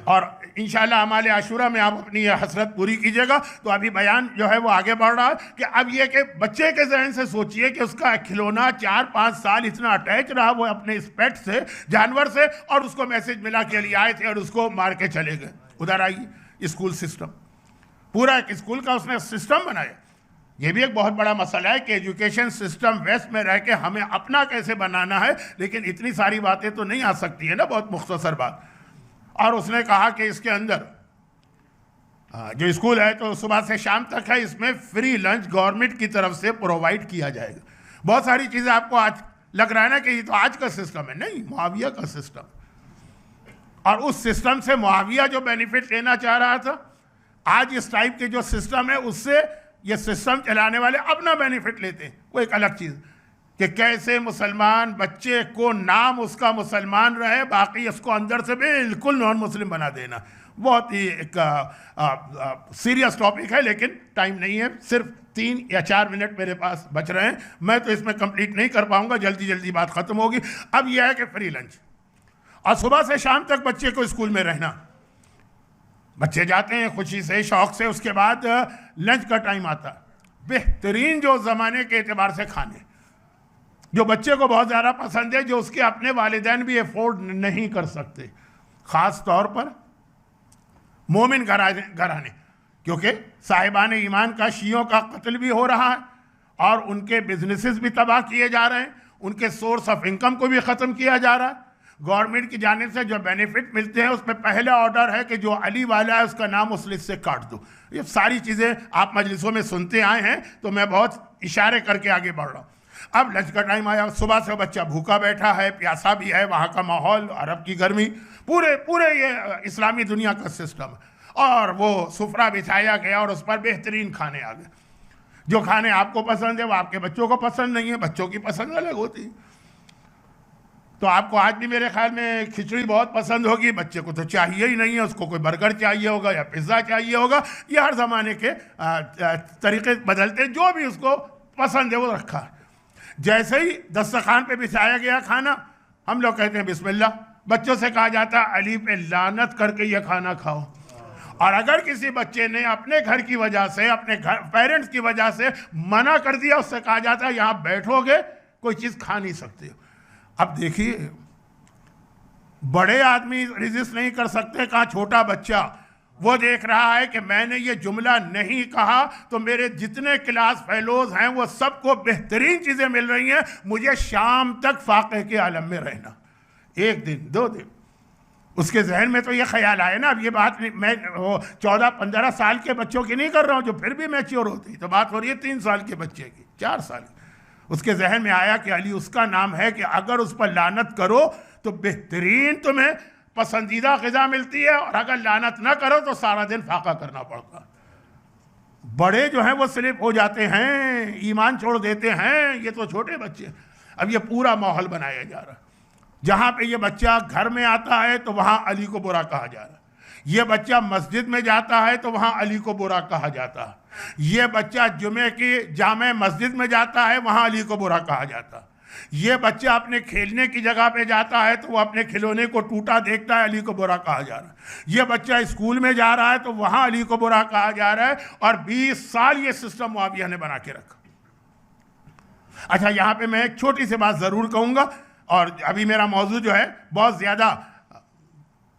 और इंशाल्लाह हमारे आशूरा में आप अपनी ये हसरत पूरी कीजिएगा। तो अभी बयान जो है वो आगे बढ़ रहा है कि अब ये कि बच्चे के जहन से सोचिए कि उसका खिलौना 4-5 साल इतना अटैच रहा वो अपने इस पेट से, जानवर से, और उसको मैसेज मिला के लिए आए थे और उसको मार के चले गए। उधर आइए, स्कूल सिस्टम, पूरा एक स्कूल का उसने सिस्टम बनाया। ये भी एक बहुत बड़ा मसला है कि एजुकेशन सिस्टम वेस्ट में रह के हमें अपना कैसे बनाना है, लेकिन इतनी सारी बातें तो नहीं आ सकती है ना, बहुत मुख्तसर बात। और उसने कहा कि इसके अंदर जो स्कूल है तो सुबह से शाम तक है, इसमें फ्री लंच गवर्नमेंट की तरफ से प्रोवाइड किया जाएगा। बहुत सारी चीज़ें आपको आज लग रहा है ना कि ये तो आज का सिस्टम है, नहीं, मुआविया का सिस्टम। और उस सिस्टम से मुआविया जो बेनिफिट लेना चाह रहा था, आज इस टाइप के जो सिस्टम है उससे ये सिस्टम चलाने वाले अपना बेनिफिट लेते हैं। वो एक अलग चीज़ कि कैसे मुसलमान बच्चे को नाम उसका मुसलमान रहे, बाकी उसको अंदर से बिल्कुल नॉन मुस्लिम बना देना। बहुत ही एक सीरियस टॉपिक है, लेकिन टाइम नहीं है, सिर्फ 3 या 4 मिनट मेरे पास बच रहे हैं, मैं तो इसमें कंप्लीट नहीं कर पाऊंगा, जल्दी जल्दी बात ख़त्म होगी। अब यह है कि फ्री लंच और सुबह से शाम तक बच्चे को स्कूल में रहना। बच्चे जाते हैं खुशी से, शौक से, उसके बाद लंच का टाइम आता है। बेहतरीन जो ज़माने के एतबार से खाने जो बच्चे को बहुत ज़्यादा पसंद है, जो उसके अपने वालिदैन भी अफोर्ड नहीं कर सकते, ख़ास तौर पर मोमिन घराने, क्योंकि साहिबान ईमान का शियों का कत्ल भी हो रहा है और उनके बिजनेसेस भी तबाह किए जा रहे हैं, उनके सोर्स ऑफ इनकम को भी ख़त्म किया जा रहा है। गवर्नमेंट की जानिब से जो बेनिफिट मिलते हैं उसमें पहला ऑर्डर है कि जो अली वाला है उसका नाम उस लिस्ट से काट दो। ये सारी चीज़ें आप मजलिसों में सुनते आए हैं, तो मैं बहुत इशारे करके आगे बढ़ रहा हूँ। अब लंच का टाइम आया, सुबह से बच्चा भूखा बैठा है, प्यासा भी है, वहाँ का माहौल, अरब की गर्मी, पूरे ये इस्लामी दुनिया का सिस्टम है। और वो सुफरा बिछाया गया और उस पर बेहतरीन खाने आ गए। जो खाने आपको पसंद है वो आपके बच्चों को पसंद नहीं है, बच्चों की पसंद अलग होती है। तो आपको आज भी मेरे ख्याल में खिचड़ी बहुत पसंद होगी, बच्चे को तो चाहिए ही नहीं है, उसको कोई बर्गर चाहिए होगा या पिज़्ज़ा चाहिए होगा। ये हर ज़माने के तरीके बदलते हैं, जो भी उसको पसंद है वो रखा है। जैसे ही दस्तरखान पे बिछाया गया खाना, हम लोग कहते हैं बिस्मिल्लाह, बच्चों से कहा जाता है अली पे लानत करके ये खाना खाओ। और अगर किसी बच्चे ने अपने घर की वजह से, अपने घर पेरेंट्स की वजह से मना कर दिया, उससे कहा जाता है यहाँ बैठोगे कोई चीज़ खा नहीं सकते। अब देखिए, बड़े आदमी रेजिस्ट नहीं कर सकते, कहा छोटा बच्चा वो देख रहा है कि मैंने ये जुमला नहीं कहा तो मेरे जितने क्लास फेलोज हैं वो सबको बेहतरीन चीज़ें मिल रही हैं, मुझे शाम तक फाक़े के आलम में रहना, 1 दिन 2 दिन। उसके जहन में तो ये ख्याल आए ना। अब ये बात मैं 14-15 साल के बच्चों की नहीं कर रहा हूँ जो फिर भी मैच्योर होती, तो बात हो रही है 3 साल के बच्चे की, 4 साल की। उसके जहन में आया कि अली उसका नाम है कि अगर उस पर लानत करो तो बेहतरीन तुम्हें पसंदीदा ग़िज़ा मिलती है, और अगर लानत ना करो तो सारा दिन फाका करना पड़ता। बड़े जो हैं वो स्लिप हो जाते हैं, ईमान छोड़ देते हैं, ये तो छोटे बच्चे। अब ये पूरा माहौल बनाया जा रहा है, जहाँ पे ये बच्चा घर में आता है तो वहाँ अली को बुरा कहा जा रहा है, ये बच्चा मस्जिद में जाता है तो वहाँ अली को बुरा कहा जाता है, ये बच्चा जुमे की जामे मस्जिद में जाता है वहाँ अली को बुरा कहा जाता है, ये बच्चा अपने खेलने की जगह पे जाता है तो वो अपने खिलौने को टूटा देखता है, अली को बुरा कहा जा रहा है, ये बच्चा स्कूल में जा रहा है तो वहाँ अली को बुरा कहा जा रहा है। और 20 साल ये सिस्टम मुआविया ने बना के रखा। अच्छा, यहाँ पे मैं एक छोटी सी बात ज़रूर कहूँगा, और अभी मेरा मौजू जो है बहुत ज़्यादा,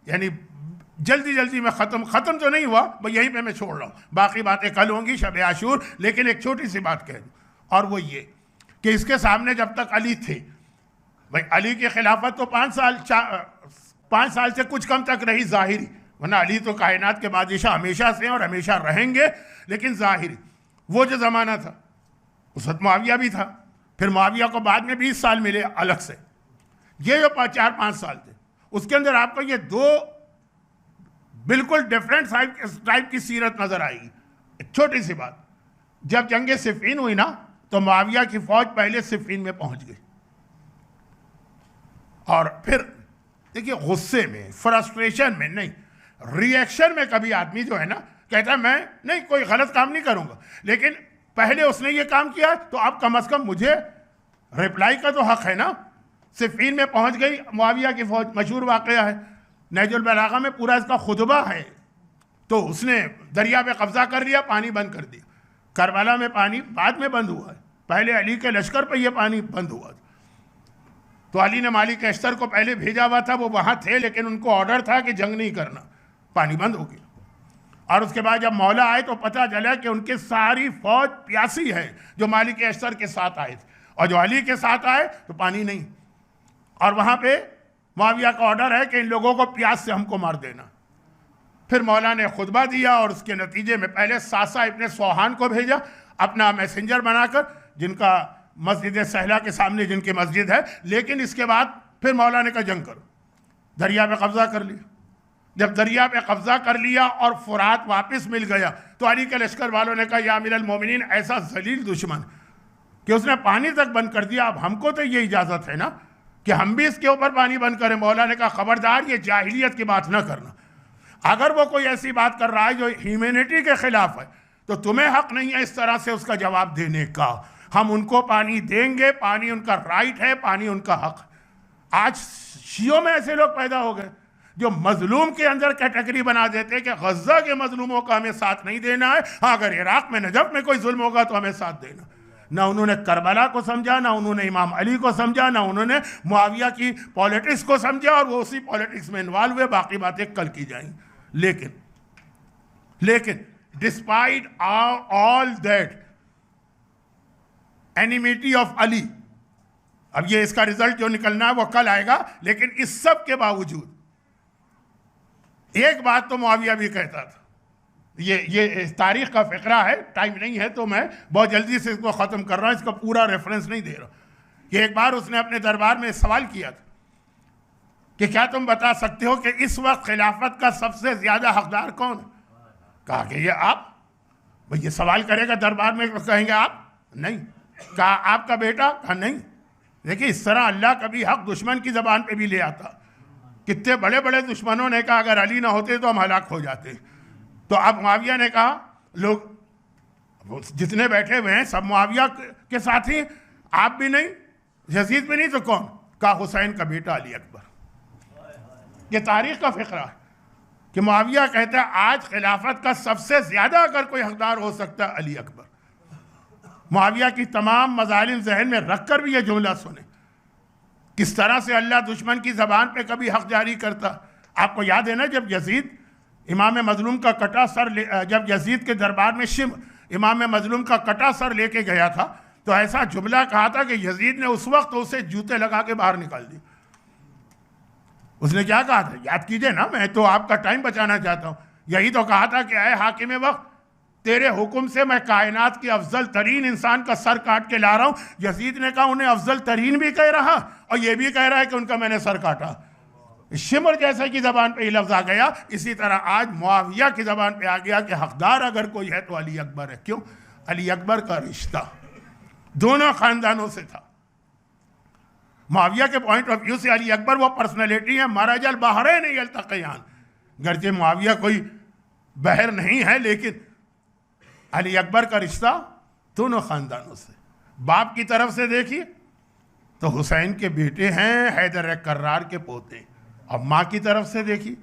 यानी जल्दी में ख़त्म तो नहीं हुआ, बस यहीं पे मैं छोड़ रहा हूँ, बाकी बातें कल होंगी शब आशूर। लेकिन एक छोटी सी बात कह दूँ, और वो ये कि इसके सामने जब तक अली थे, भाई अली की खिलाफत तो 5 साल से कुछ कम तक रही ज़ाहिरी, वरना अली तो कायनात के बादशाह हमेशा से और हमेशा रहेंगे। लेकिन ज़ाहिरी वो जो ज़माना था उस वक्त मुआविया भी था, फिर मुआविया को बाद में 20 साल मिले अलग से, ये जो 4-5 साल थे उसके अंदर आपको ये 2 बिल्कुल डिफरेंट टाइप की सीरत नजर आएगी। एक छोटी सी बात, जब जंग सिफ़ीन हुई ना तो मुआविया की फौज पहले सिफ़ीन में पहुंच गई, और फिर देखिए गुस्से में, फ्रस्ट्रेशन में नहीं, रिएक्शन में कभी आदमी जो है ना कहता है मैं नहीं कोई गलत काम नहीं करूंगा, लेकिन पहले उसने ये काम किया तो अब कम से कम मुझे रिप्लाई का तो हक है ना। सिफ़ीन में पहुंच गई मुआविया की फौज, मशहूर वाक़या है, नहजुल बलागा में पूरा इसका खुतबा है। तो उसने दरिया पे कब्जा कर लिया, पानी बंद कर दिया। करबला में पानी बाद में बंद हुआ है, पहले अली के लश्कर पर यह पानी बंद हुआ था। तो अली ने मालिक अश्तर को पहले भेजा हुआ था, वो वहाँ थे, लेकिन उनको ऑर्डर था कि जंग नहीं करना, पानी बंद हो गया। और उसके बाद जब मौला आए तो पता चला कि उनकी सारी फौज प्यासी है जो मालिक अश्तर के साथ आए थे, और जो अली के साथ आए तो पानी नहीं। और वहाँ पे मुआविया का ऑर्डर है कि इन लोगों को प्यास से हमको मार देना। फिर मौला ने खुतबा दिया, और उसके नतीजे में पहले सासा इब्ने सोहान को भेजा अपना मैसेंजर बनाकर, जिनका मस्जिद सहला के सामने जिनकी मस्जिद है। लेकिन इसके बाद फिर मौला ने कहा जंग करो, दरिया पे कब्जा कर लिया। जब दरिया पे कब्जा कर लिया और फुरात वापस मिल गया तो अली के लश्कर वालों ने कहा या अमीरुल मोमिनीन, ऐसा जलील दुश्मन कि उसने पानी तक बंद कर दिया, अब हमको तो ये इजाज़त है ना कि हम भी इसके ऊपर पानी बंद करें। मौला ने कहा खबरदार, ये जाहिलियत की बात ना करना, अगर वो कोई ऐसी बात कर रहा है जो ह्यूमैनिटी के खिलाफ है तो तुम्हें हक नहीं है इस तरह से उसका जवाब देने का। हम उनको पानी देंगे, पानी उनका राइट है, पानी उनका हक। आज शियों में ऐसे लोग पैदा हो गए जो मजलूम के अंदर कैटेगरी बना देते हैं कि गज़ा के मजलूमों का हमें साथ नहीं देना है, हाँ अगर इराक में नजफ में कोई जुल्म होगा तो हमें साथ देना। ना उन्होंने करबला को समझा, ना उन्होंने इमाम अली को समझा, ना उन्होंने मुआविया की पॉलिटिक्स को समझा, और वो उसी पॉलिटिक्स में इन्वॉल्व हुए। बाकी बातें कल की जाएंगी। लेकिन despite all that enmity of Ali, अब ये इसका रिजल्ट जो निकलना है वो कल आएगा, लेकिन इस सब के बावजूद एक बात तो मुआविया भी कहता था, ये तारीख का फ़िक्रा है, टाइम नहीं है तो मैं बहुत जल्दी से इसको ख़त्म कर रहा हूँ, इसका पूरा रेफरेंस नहीं दे रहा। कि एक बार उसने अपने दरबार में सवाल किया था कि क्या तुम बता सकते हो कि इस वक्त खिलाफत का सबसे ज़्यादा हकदार कौन है? कहा कि ये आप। भाई ये सवाल करेगा दरबार में, कहेंगे आप नहीं। कहा आपका बेटा? कहा नहीं। देखिए इस तरह अल्लाह कभी हक दुश्मन की ज़बान पे भी ले आता। कितने बड़े बड़े दुश्मनों ने कहा अगर अली ना होते तो हम हलाक हो जाते। तो अब मुआविया ने कहा, लोग जितने बैठे हुए हैं सब मुआविया के साथ ही, आप भी नहीं, यजीद भी नहीं, तो कौन? कहा हुसैन का बेटा अली अकबर। ये तारीख का फिक्रा है कि मुआविया कहता है आज खिलाफत का सबसे ज्यादा अगर कोई हकदार हो सकता है अली अकबर। मुआविया की तमाम मजालिम जहन में रखकर भी ये जुमला सुने, किस तरह से अल्लाह दुश्मन की जबान पे कभी हक जारी करता। आपको याद है ना, जब यजीद इमाम मजलूम का कटा सर जब यजीद के दरबार में शिम इमाम मजलूम का कटा सर लेके गया था, तो ऐसा जुमला कहा था कि यजीद ने उस वक्त उसे जूते लगा के बाहर निकाल दी। उसने क्या कहा था, याद कीजिए ना, मैं तो आपका टाइम बचाना चाहता हूं। यही तो कहा था कि अय हाकिम वक्त, तेरे हुक्म से मैं कायनात के अफजल तरीन इंसान का सर काट के ला रहा हूं। यजीद ने कहा उन्हें अफजल तरीन भी कह रहा और यह भी कह रहा है कि उनका मैंने सर काटा। शिमर जैसे की जबान पे ये लफ्ज आ गया। इसी तरह आज मुआविया की जबान पे आ गया कि हकदार अगर कोई है तो अली अकबर है। क्यों? अली अकबर का रिश्ता दोनों खानदानों से था। मुआविया के पॉइंट ऑफ व्यू से अली अकबर वो पर्सनैलिटी है, मरजल बहरैन यल्तक़ियान। गर्चे मुआविया कोई बहर नहीं है, लेकिन अली अकबर का रिश्ता दोनों खानदानों से। बाप की तरफ से देखिए तो हुसैन के बेटे हैं, हैदर कर्रार के पोते। और माँ की तरफ से देखिए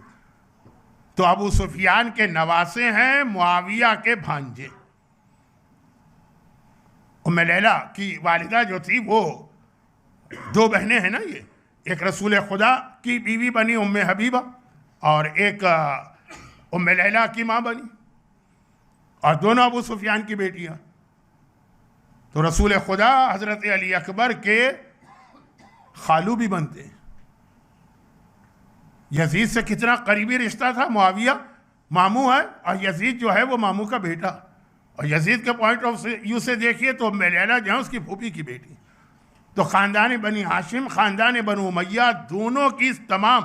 तो अबू सुफियान के नवासे हैं, मुआविया के भांजे। उम्मे लैला की वालिदा जो थी वो दो बहनें हैं ना, ये एक रसूल खुदा की बीवी बनी उम्मे हबीबा और एक उम्मे लैला की माँ बनी, और दोनों अबू सुफियान की बेटियां। तो रसूल खुदा हजरत अली अकबर के खालू भी बनते हैं। यजीद से कितना करीबी रिश्ता था। मुआविया मामू है और यजीद जो है वो मामू का बेटा। और यजीद के पॉइंट ऑफ व्यू से देखिए तो लैला जो है उसकी फूफी की बेटी। तो ख़ानदान बनी हाशिम, ख़ानदान बनु उमैया, दोनों की तमाम,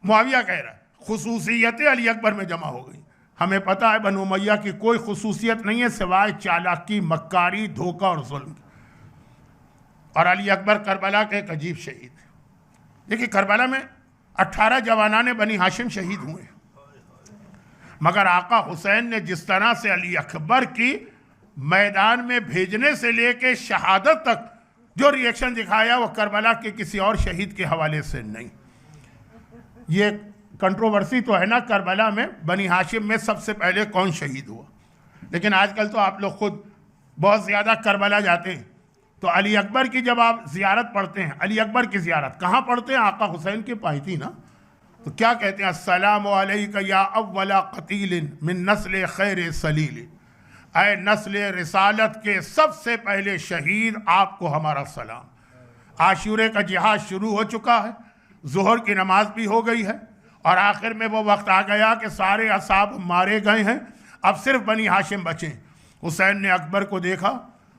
मुआविया कह रहा है, खुसूसियतें अली अकबर में जमा हो गई। हमें पता है बनु उमैया की कोई खुसूसियत नहीं है सिवाय चालाकी, मक्कारी, धोखा और जुल्म। और अली अकबर करबला के एक अजीब शहीद। देखिए करबला में 18 जवानाने बनी हाशिम शहीद हुए, मगर आका हुसैन ने जिस तरह से अली अकबर की मैदान में भेजने से लेके शहादत तक जो रिएक्शन दिखाया वो करबला के किसी और शहीद के हवाले से नहीं। ये कंट्रोवर्सी तो है ना, करबला में बनी हाशिम में सबसे पहले कौन शहीद हुआ। लेकिन आजकल तो आप लोग खुद बहुत ज़्यादा करबला जाते हैं, तो अली अकबर की जब आप ज़ियारत पढ़ते हैं, अली अकबर की ज़ियारत कहाँ पढ़ते हैं? आका हुसैन के पायती ना। तो क्या कहते हैं? अस्सलामु अलैका या अव्वला क़तीलिन मिन नस्ल खैर सलील। ऐ नस्ल रिसालत के सबसे पहले शहीद, आपको हमारा सलाम। आशूरे का जिहाद शुरू हो चुका है, ज़ोहर की नमाज भी हो गई है, और आखिर में वो वक्त आ गया कि सारे असाब मारे गए हैं, अब सिर्फ बनी हाशिम बचे। हुसैन ने अकबर को देखा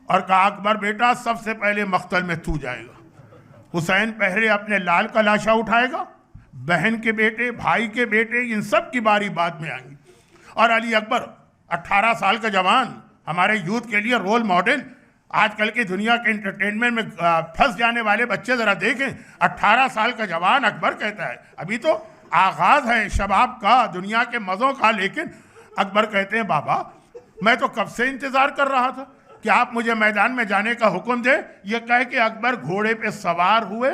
और कहा, अकबर बेटा सबसे पहले मख्तल में तू जाएगा। हुसैन पहले अपने लाल का लाशा उठाएगा, बहन के बेटे, भाई के बेटे, इन सब की बारी बाद में आएंगी। और अली अकबर 18 साल का जवान, हमारे यूथ के लिए रोल मॉडल। आजकल की दुनिया के एंटरटेनमेंट में फंस जाने वाले बच्चे ज़रा देखें, 18 साल का जवान अकबर कहता है, अभी तो आगाज़ है शबाब का, दुनिया के मज़ों का। लेकिन अकबर कहते हैं, बाबा मैं तो कब से इंतज़ार कर रहा था कि आप मुझे मैदान में जाने का हुक्म दे। ये कह के अकबर घोड़े पे सवार हुए,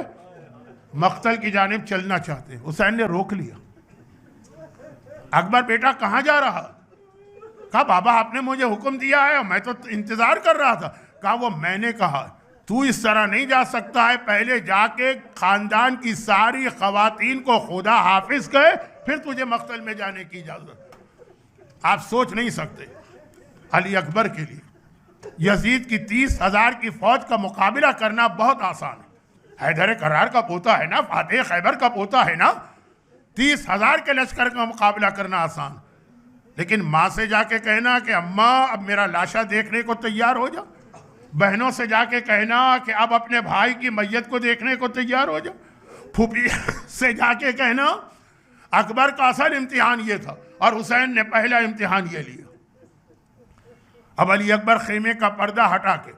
मख्तल की जानिब चलना चाहते हैं। हुसैन ने रोक लिया। अकबर बेटा कहाँ जा रहा? कहा, बाबा आपने मुझे हुक्म दिया है, मैं तो इंतज़ार कर रहा था। कहा, वो मैंने कहा, तू इस तरह नहीं जा सकता है, पहले जाके खानदान की सारी खवातीन को खुदा हाफिज कहे, फिर तुझे मख्तल में जाने की इजाज़त। आप सोच नहीं सकते अली अकबर के लिए यजीद की 30,000 की फौज का मुकाबला करना बहुत आसान है। हैदर करार का पोता है ना, फातेह खैबर का पोता है ना, 30,000 के लश्कर का मुकाबला करना आसान। लेकिन माँ से जाके कहना कि अम्मा अब मेरा लाशा देखने को तैयार हो जा, बहनों से जाके कहना कि अब अपने भाई की मैयत को देखने को तैयार हो जा, फूफी से जाके कहना। अकबर का असल इम्तिहान ये था और हुसैन ने पहला इम्तिहान ये लिया। अब अली अकबर खेमे का पर्दा हटा के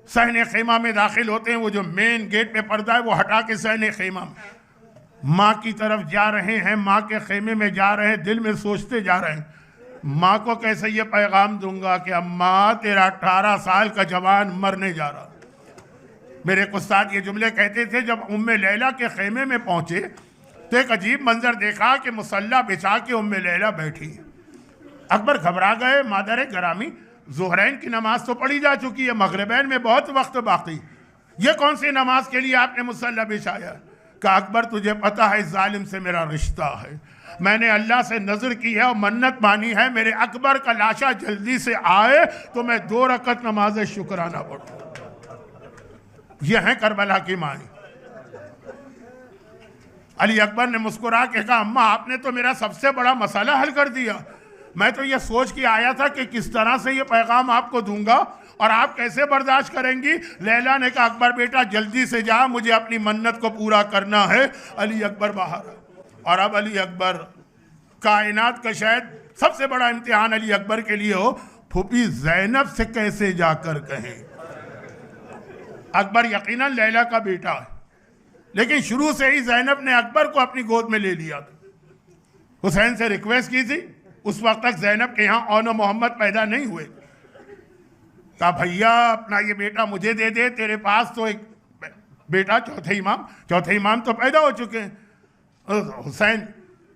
सहने खेमा में दाखिल होते हैं, वो जो मेन गेट पे पर्दा है वो हटा के सहने खेमा में माँ की तरफ जा रहे हैं, माँ के खेमे में जा रहे हैं, दिल में सोचते जा रहे हैं माँ को कैसे ये पैगाम दूंगा कि अम्मा तेरा 18 साल का जवान मरने जा रहा। मेरे एक उस्ताद ये जुमले कहते थे, जब उम्मे लैला के खेमे में पहुंचे तो एक अजीब मंजर देखा कि मुसल्ला बिछा के उम्मे लैला बैठी। अकबर घबरा गए, मादर गरामी ज़ुहरैन की नमाज तो पढ़ी जा चुकी है, मगरिबैन में बहुत वक्त बाकी, ये कौन सी नमाज के लिए आपने मुसल्ला बिछाया? कहा अकबर तुझे पता है इस जालिम से मेरा रिश्ता है, मैंने अल्लाह से नजर की है और मन्नत मानी है, मेरे अकबर का लाशा जल्दी से आए तो मैं 2 रकत नमाज शुक्राना पढ़ूं। यह है करबला की माँ। अली अकबर ने मुस्कुरा के कहा अम्मा आपने तो मेरा सबसे बड़ा मसला हल कर दिया, मैं तो ये सोच के आया था कि किस तरह से ये पैगाम आपको दूंगा और आप कैसे बर्दाश्त करेंगी। लैला ने कहा अकबर बेटा जल्दी से जा, मुझे अपनी मन्नत को पूरा करना है। अली अकबर बाहर, और अब अली अकबर कायनात का शायद सबसे बड़ा इम्तिहान अली अकबर के लिए हो, फूफी ज़ैनब से कैसे जाकर कहें। अकबर यकीनन लैला का बेटा है, लेकिन शुरू से ही ज़ैनब ने अकबर को अपनी गोद में ले लिया था। हुसैन से रिक्वेस्ट की थी, उस वक्त तक ज़ैनब के यहाँ औन मोहम्मद पैदा नहीं हुए। कहा भैया अपना ये बेटा मुझे दे दे, तेरे पास तो एक बेटा चौथे इमाम तो पैदा हो चुके हैं। हुसैन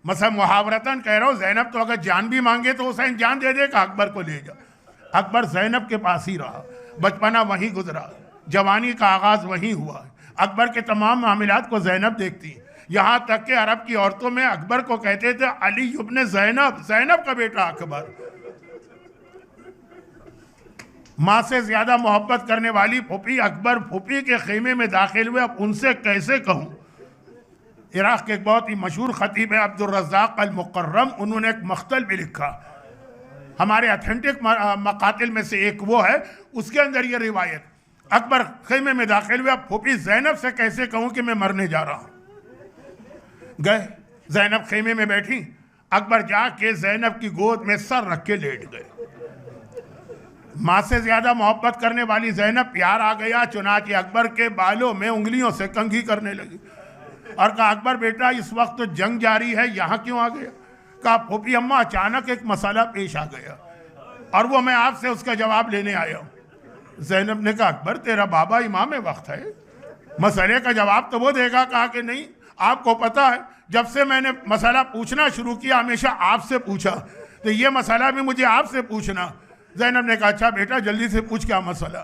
मसला मुहावरतन कह रहा हूँ, ज़ैनब तो अगर जान भी मांगे तो हुसैन जान दे देगा, अकबर को ले जा। अकबर ज़ैनब के पास ही रहा, बचपना वहीं गुजरा, जवानी का आगाज़ वहीं हुआ। अकबर के तमाम मामलात को ज़ैनब देखती, यहाँ तक कि अरब की औरतों में अकबर को कहते थे अली इब्न ज़ैनब, ज़ैनब का बेटा अकबर। माँ से ज़्यादा मोहब्बत करने वाली फूफी अकबर फूफी के खेमे में दाखिल हुए, अब उनसे कैसे कहूँ। इराक़ के एक बहुत ही मशहूर खतीब है अब्दुल रज़्ज़ाक़ अल मुकर्रम, उन्होंने एक मख्तल भी लिखा, हमारे अथेंटिक मकातिल में से एक वो है, उसके अंदर ये रिवायत, अकबर खेमे में दाखिल हुए, अब फूफी ज़ैनब से कैसे कहूँ कि मैं मरने जा रहा हूँ। गए, ज़ैनब खेमे में बैठी, अकबर जाके ज़ैनब की गोद में सर रख के लेट गए। माँ से ज़्यादा मोहब्बत करने वाली ज़ैनब प्यार आ गया, चुनांचे अकबर के बालों में उंगलियों से कंघी करने लगी और कहा अकबर बेटा इस वक्त तो जंग जारी है, यहाँ क्यों आ गया। कहा फूफी अम्मा अचानक एक मसला पेश आ गया और वो मैं आपसे उसका जवाब लेने आया हूँ। ज़ैनब ने कहा अकबर तेरा बाबा इमाम वक्त है, मसले का जवाब तो वो देगा। कहा कि नहीं, आपको पता है जब से मैंने मसला पूछना शुरू किया हमेशा आपसे पूछा, तो ये मसला भी मुझे आपसे पूछना। ज़ैनब ने कहा अच्छा बेटा जल्दी से पूछ क्या मसला।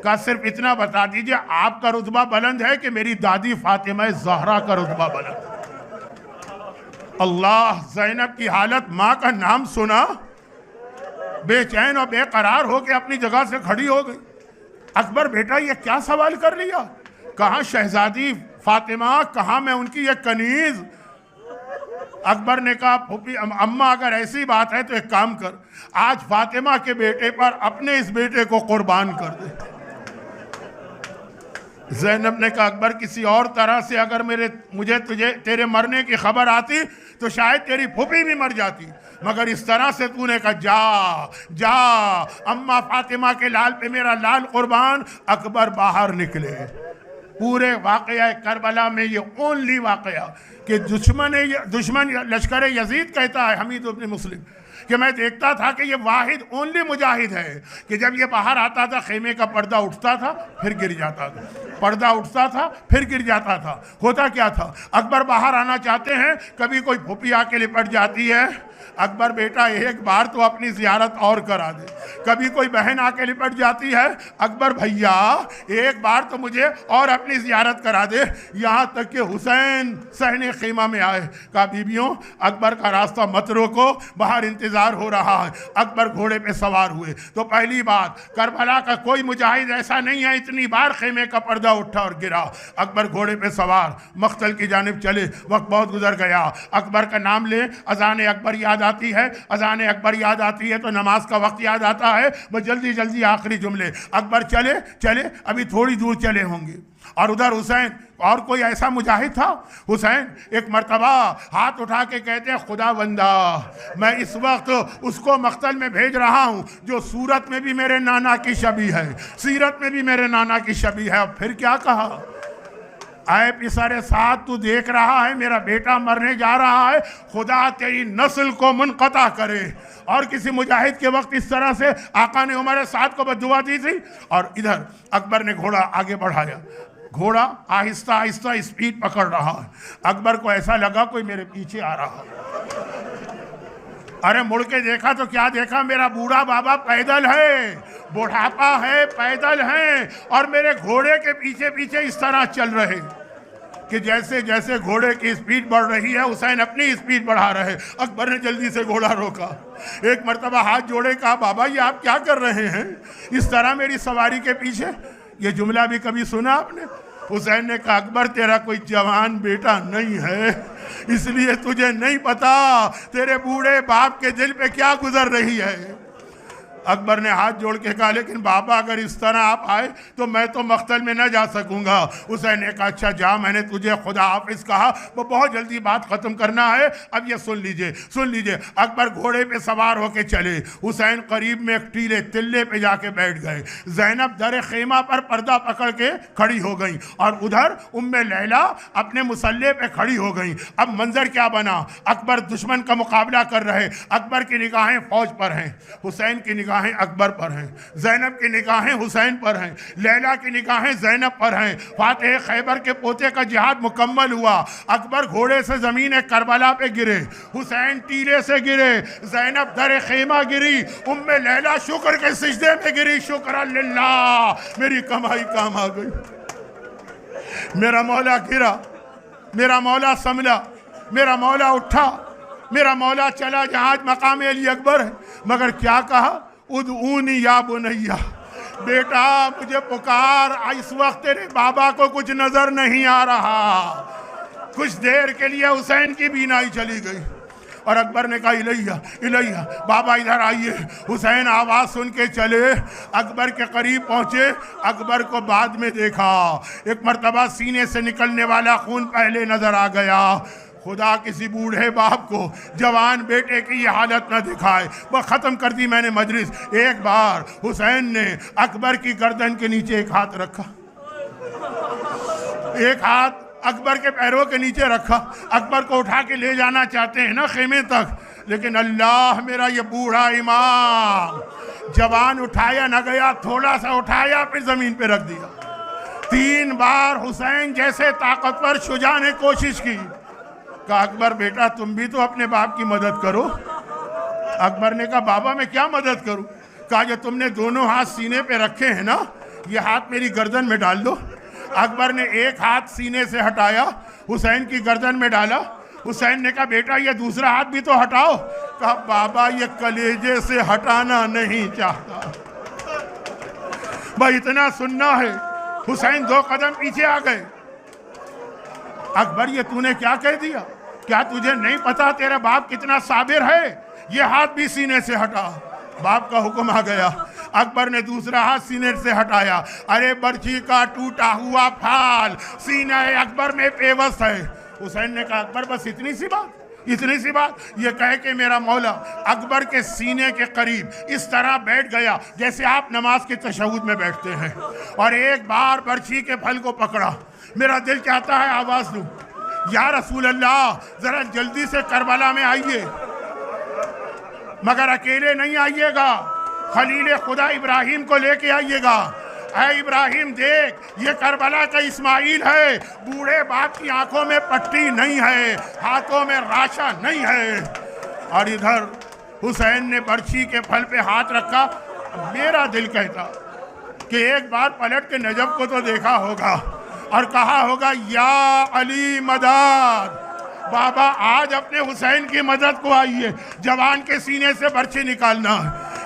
कहा सिर्फ इतना बता दीजिए आपका रुतबा बुलंद है कि मेरी दादी फातिमा ज़हरा का रुतबा बुलंद। अल्लाह, ज़ैनब की हालत, माँ का नाम सुना बेचैन और बेकरार हो के अपनी जगह से खड़ी हो गई। अकबर बेटा ये क्या सवाल कर लिया, कहाँ शहजादी फातिमा, कहाँ मैं उनकी ये कनीज। अकबर ने कहा फूफी अम्मा अगर ऐसी बात है तो एक काम कर, आज फातिमा के बेटे पर अपने इस बेटे को कुर्बान कर दे। ज़ैनब ने कहा अकबर किसी और तरह से अगर मुझे तेरे मरने की खबर आती तो शायद तेरी फूफी भी मर जाती, मगर इस तरह से तूने कहा जा अम्मा फातिमा के लाल पे मेरा लाल कुर्बान। अकबर बाहर निकले। पूरे वाक़या करबला में ये ओनली वाक़या कि दुश्मन लश्कर यजीद कहता है हमीद इब्न मुस्लिम कि मैं देखता था कि ये वाहिद ओनली मुजाहिद है कि जब ये बाहर आता था खेमे का पर्दा उठता था फिर गिर जाता था, पर्दा उठता था फिर गिर जाता था। होता क्या था, अकबर बाहर आना चाहते हैं, कभी कोई फूफी आके लिपट जाती है, अकबर बेटा एक बार तो अपनी ज़ियारत और करा दे। कभी कोई बहन आके लिपट जाती है, अकबर भैया एक बार तो मुझे और अपनी ज़ियारत करा दे। यहाँ तक कि हुसैन सहने खेमा में आए, कहा बीबियों अकबर का रास्ता मत रोको, बाहर इंतज़ार हो रहा है। अकबर घोड़े पे सवार हुए तो पहली बात, करबला का कोई मुजाहिद ऐसा नहीं है इतनी बार खेमे का पर्दा उठा और गिरा। अकबर घोड़े पे सवार मख्तल की जानिब चले, वक्त बहुत गुजर गया। अकबर का नाम ले, अजान अकबरिया याद आती है, अजान अकबर याद आती है, तो नमाज का वक्त याद आता है। बस जल्दी जल्दी आखिरी जुमले, अकबर चले चले, अभी थोड़ी दूर चले होंगे। और उधर हुसैन, और कोई ऐसा मुजाहिद था? हुसैन एक मर्तबा हाथ उठा के कहते हैं, खुदा बंदा, मैं इस वक्त उसको मख्तल में भेज रहा हूँ जो सूरत में भी मेरे नाना की शबी है, सीरत में भी मेरे नाना की शबी है। और फिर क्या कहा? आए पिसारे साथ, तू देख रहा है मेरा बेटा मरने जा रहा है, खुदा तेरी नस्ल को मुनक़ता करे। और किसी मुजाहिद के वक्त इस तरह से आका ने उमर साद को बद्दुआ दी थी। और इधर अकबर ने घोड़ा आगे बढ़ाया, घोड़ा आहिस्ता आहिस्ता स्पीड पकड़ रहा है। अकबर को ऐसा लगा कोई मेरे पीछे आ रहा है। अरे मुड़ के देखा तो क्या देखा, मेरा बूढ़ा बाबा पैदल है, बुढ़ापा है, पैदल है, और मेरे घोड़े के पीछे पीछे इस तरह चल रहे कि जैसे जैसे घोड़े की स्पीड बढ़ रही है, हुसैन अपनी स्पीड बढ़ा रहे। अकबर ने जल्दी से घोड़ा रोका, एक मर्तबा हाथ जोड़े, कहा बाबा ये आप क्या कर रहे हैं इस तरह मेरी सवारी के पीछे? ये जुमला भी कभी सुना आपने? हुसैन ने कहा, अकबर तेरा कोई जवान बेटा नहीं है, इसलिए तुझे नहीं पता तेरे बूढ़े बाप के दिल पे क्या गुजर रही है। अकबर ने हाथ जोड़ के कहा, लेकिन बाबा अगर इस तरह आप आए तो मैं तो मख्तल में न जा सकूंगा। हुसैन ने कहा, अच्छा जा, मैंने तुझे खुदा हाफिज कहा, वो बहुत जल्दी बात खत्म करना है। अब ये सुन लीजिए, सुन लीजिए। अकबर घोड़े पे सवार होके चले, हुसैन करीब में एक टीले तिल्ले पे जाके बैठ गए। ज़ैनब दर खेमा पर पर्दा पकड़ के खड़ी हो गई, और उधर उम्मे लैला अपने मुसल्ले पे खड़ी हो गई। अब मंजर क्या बना? अकबर दुश्मन का मुकाबला कर रहे, अकबर की निगाहें फौज पर हैं, हुसैन की निगाहें अकबर पर हैं, ज़ैनब की निगाहें हुसैन पर हैं, लैला की निगाहें ज़ैनब पर हैं। फातेह खैबर के पोते का जिहाद मुकम्मल हुआ। अकबर घोड़े से ज़मीन करबला पे गिरे, हुसैन टीले से गिरे, ज़ैनब दर खेमा गिरी, उम्मे लैला शुक्र के सिजदे में गिरी। शुक्र लिल्लाह, मेरी कमाई काम आ गई। मेरा मौला गिरा, मेरा मौला संभला, मेरा मौला उठा, मेरा मौला चला जहाज मकाम अली अकबर है। मगर क्या कहा? उदऊनी या बुनैया, बेटा मुझे पुकार, इस वक्त तेरे बाबा को कुछ नजर नहीं आ रहा। कुछ देर के लिए हुसैन की बीनाई चली गई, और अकबर ने कहा, इलैया इलैया, बाबा इधर आइए। हुसैन आवाज़ सुन के चले, अकबर के करीब पहुँचे। अकबर को बाद में देखा, एक मर्तबा सीने से निकलने वाला खून पहले नजर आ गया। खुदा किसी बूढ़े बाप को जवान बेटे की ये हालत न दिखाए। वह ख़त्म कर दी मैंने मजलिस। एक बार हुसैन ने अकबर की गर्दन के नीचे एक हाथ रखा, एक हाथ अकबर के पैरों के नीचे रखा। अकबर को उठा के ले जाना चाहते हैं ना खेमे तक, लेकिन अल्लाह मेरा ये बूढ़ा इमाम, जवान उठाया न गया, थोड़ा सा उठाया फिर ज़मीन पे रख दिया। 3 बार हुसैन जैसे ताकतवर शुजा ने कोशिश की। कहा, अकबर बेटा तुम भी तो अपने बाप की मदद करो। अकबर ने कहा, बाबा मैं क्या मदद करूं? कहा, जो तुमने दोनों हाथ सीने पे रखे हैं ना, ये हाथ मेरी गर्दन में डाल दो। अकबर ने एक हाथ सीने से हटाया, हुसैन की गर्दन में डाला। हुसैन ने कहा, बेटा ये दूसरा हाथ भी तो हटाओ। कहा, बाबा ये कलेजे से हटाना नहीं चाहता, भाई इतना सुनना है। हुसैन 2 कदम पीछे आ गए। अकबर ये तूने क्या कह दिया? क्या तुझे नहीं पता तेरा बाप कितना साबिर है? ये हाथ भी सीने से हटा। बाप का हुक्म आ गया। अकबर ने दूसरा हाथ सीने से हटाया। अरे बर्छी का टूटा हुआ फाल सीना अकबर में पेवस्त है। हुसैन ने कहा, अकबर बस इतनी सी बात, इतनी सी बात? ये कह के मेरा मौला अकबर के सीने के करीब इस तरह बैठ गया जैसे आप नमाज के तशहुद में बैठते हैं, और एक बार बर्छी के फल को पकड़ा। मेरा दिल चाहता है आवाज दूं, या रसूल अल्लाह जरा जल्दी से करबला में आइए, मगर अकेले नहीं आइएगा, खलील खुदा इब्राहिम को लेके आइएगा। ऐ इब्राहिम देख, ये करबला का इस्माइल है, बूढ़े बाप की आंखों में पट्टी नहीं है, हाथों में राशा नहीं है। और इधर हुसैन ने बर्छी के फल पे हाथ रखा। मेरा दिल कहता कि एक बार पलट के नजब को तो देखा होगा और कहा होगा, या अली मदद, बाबा आज अपने हुसैन की मदद को आइए, जवान के सीने से बर्छी निकालना।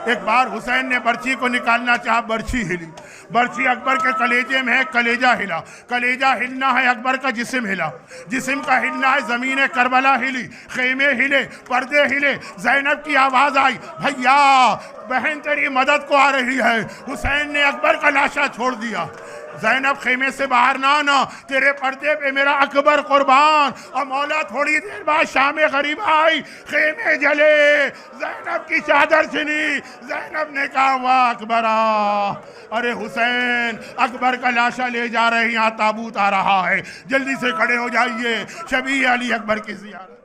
एक बार हुसैन ने बर्छी को निकालना चाहा, बर्छी हिली। बर्छी अकबर के कलेजे में है, कलेजा हिला। कलेजा हिलना है, अकबर का जिस्म हिला। जिस्म का हिलना है, ज़मीन करबला हिली, खेमे हिले, पर्दे हिले। ज़ैनब की आवाज़ आई, भैया बहन तेरी मदद को आ रही है। हुसैन ने अकबर का लाशा छोड़ दिया। ज़ैनब खेमे से बाहर ना आना, तेरे पर्दे पे मेरा अकबर कुर्बान। और मौला थोड़ी देर बाद शाम गरीब आई, खेमे जले, ज़ैनब की चादर छिनी। ज़ैनब ने कहा वाह अकबरा, अरे हुसैन अकबर का लाशा ले जा रहे हैं, यहाँ ताबूत आ रहा है, जल्दी से खड़े हो जाइए, शबी अली अकबर की ज़ियारत।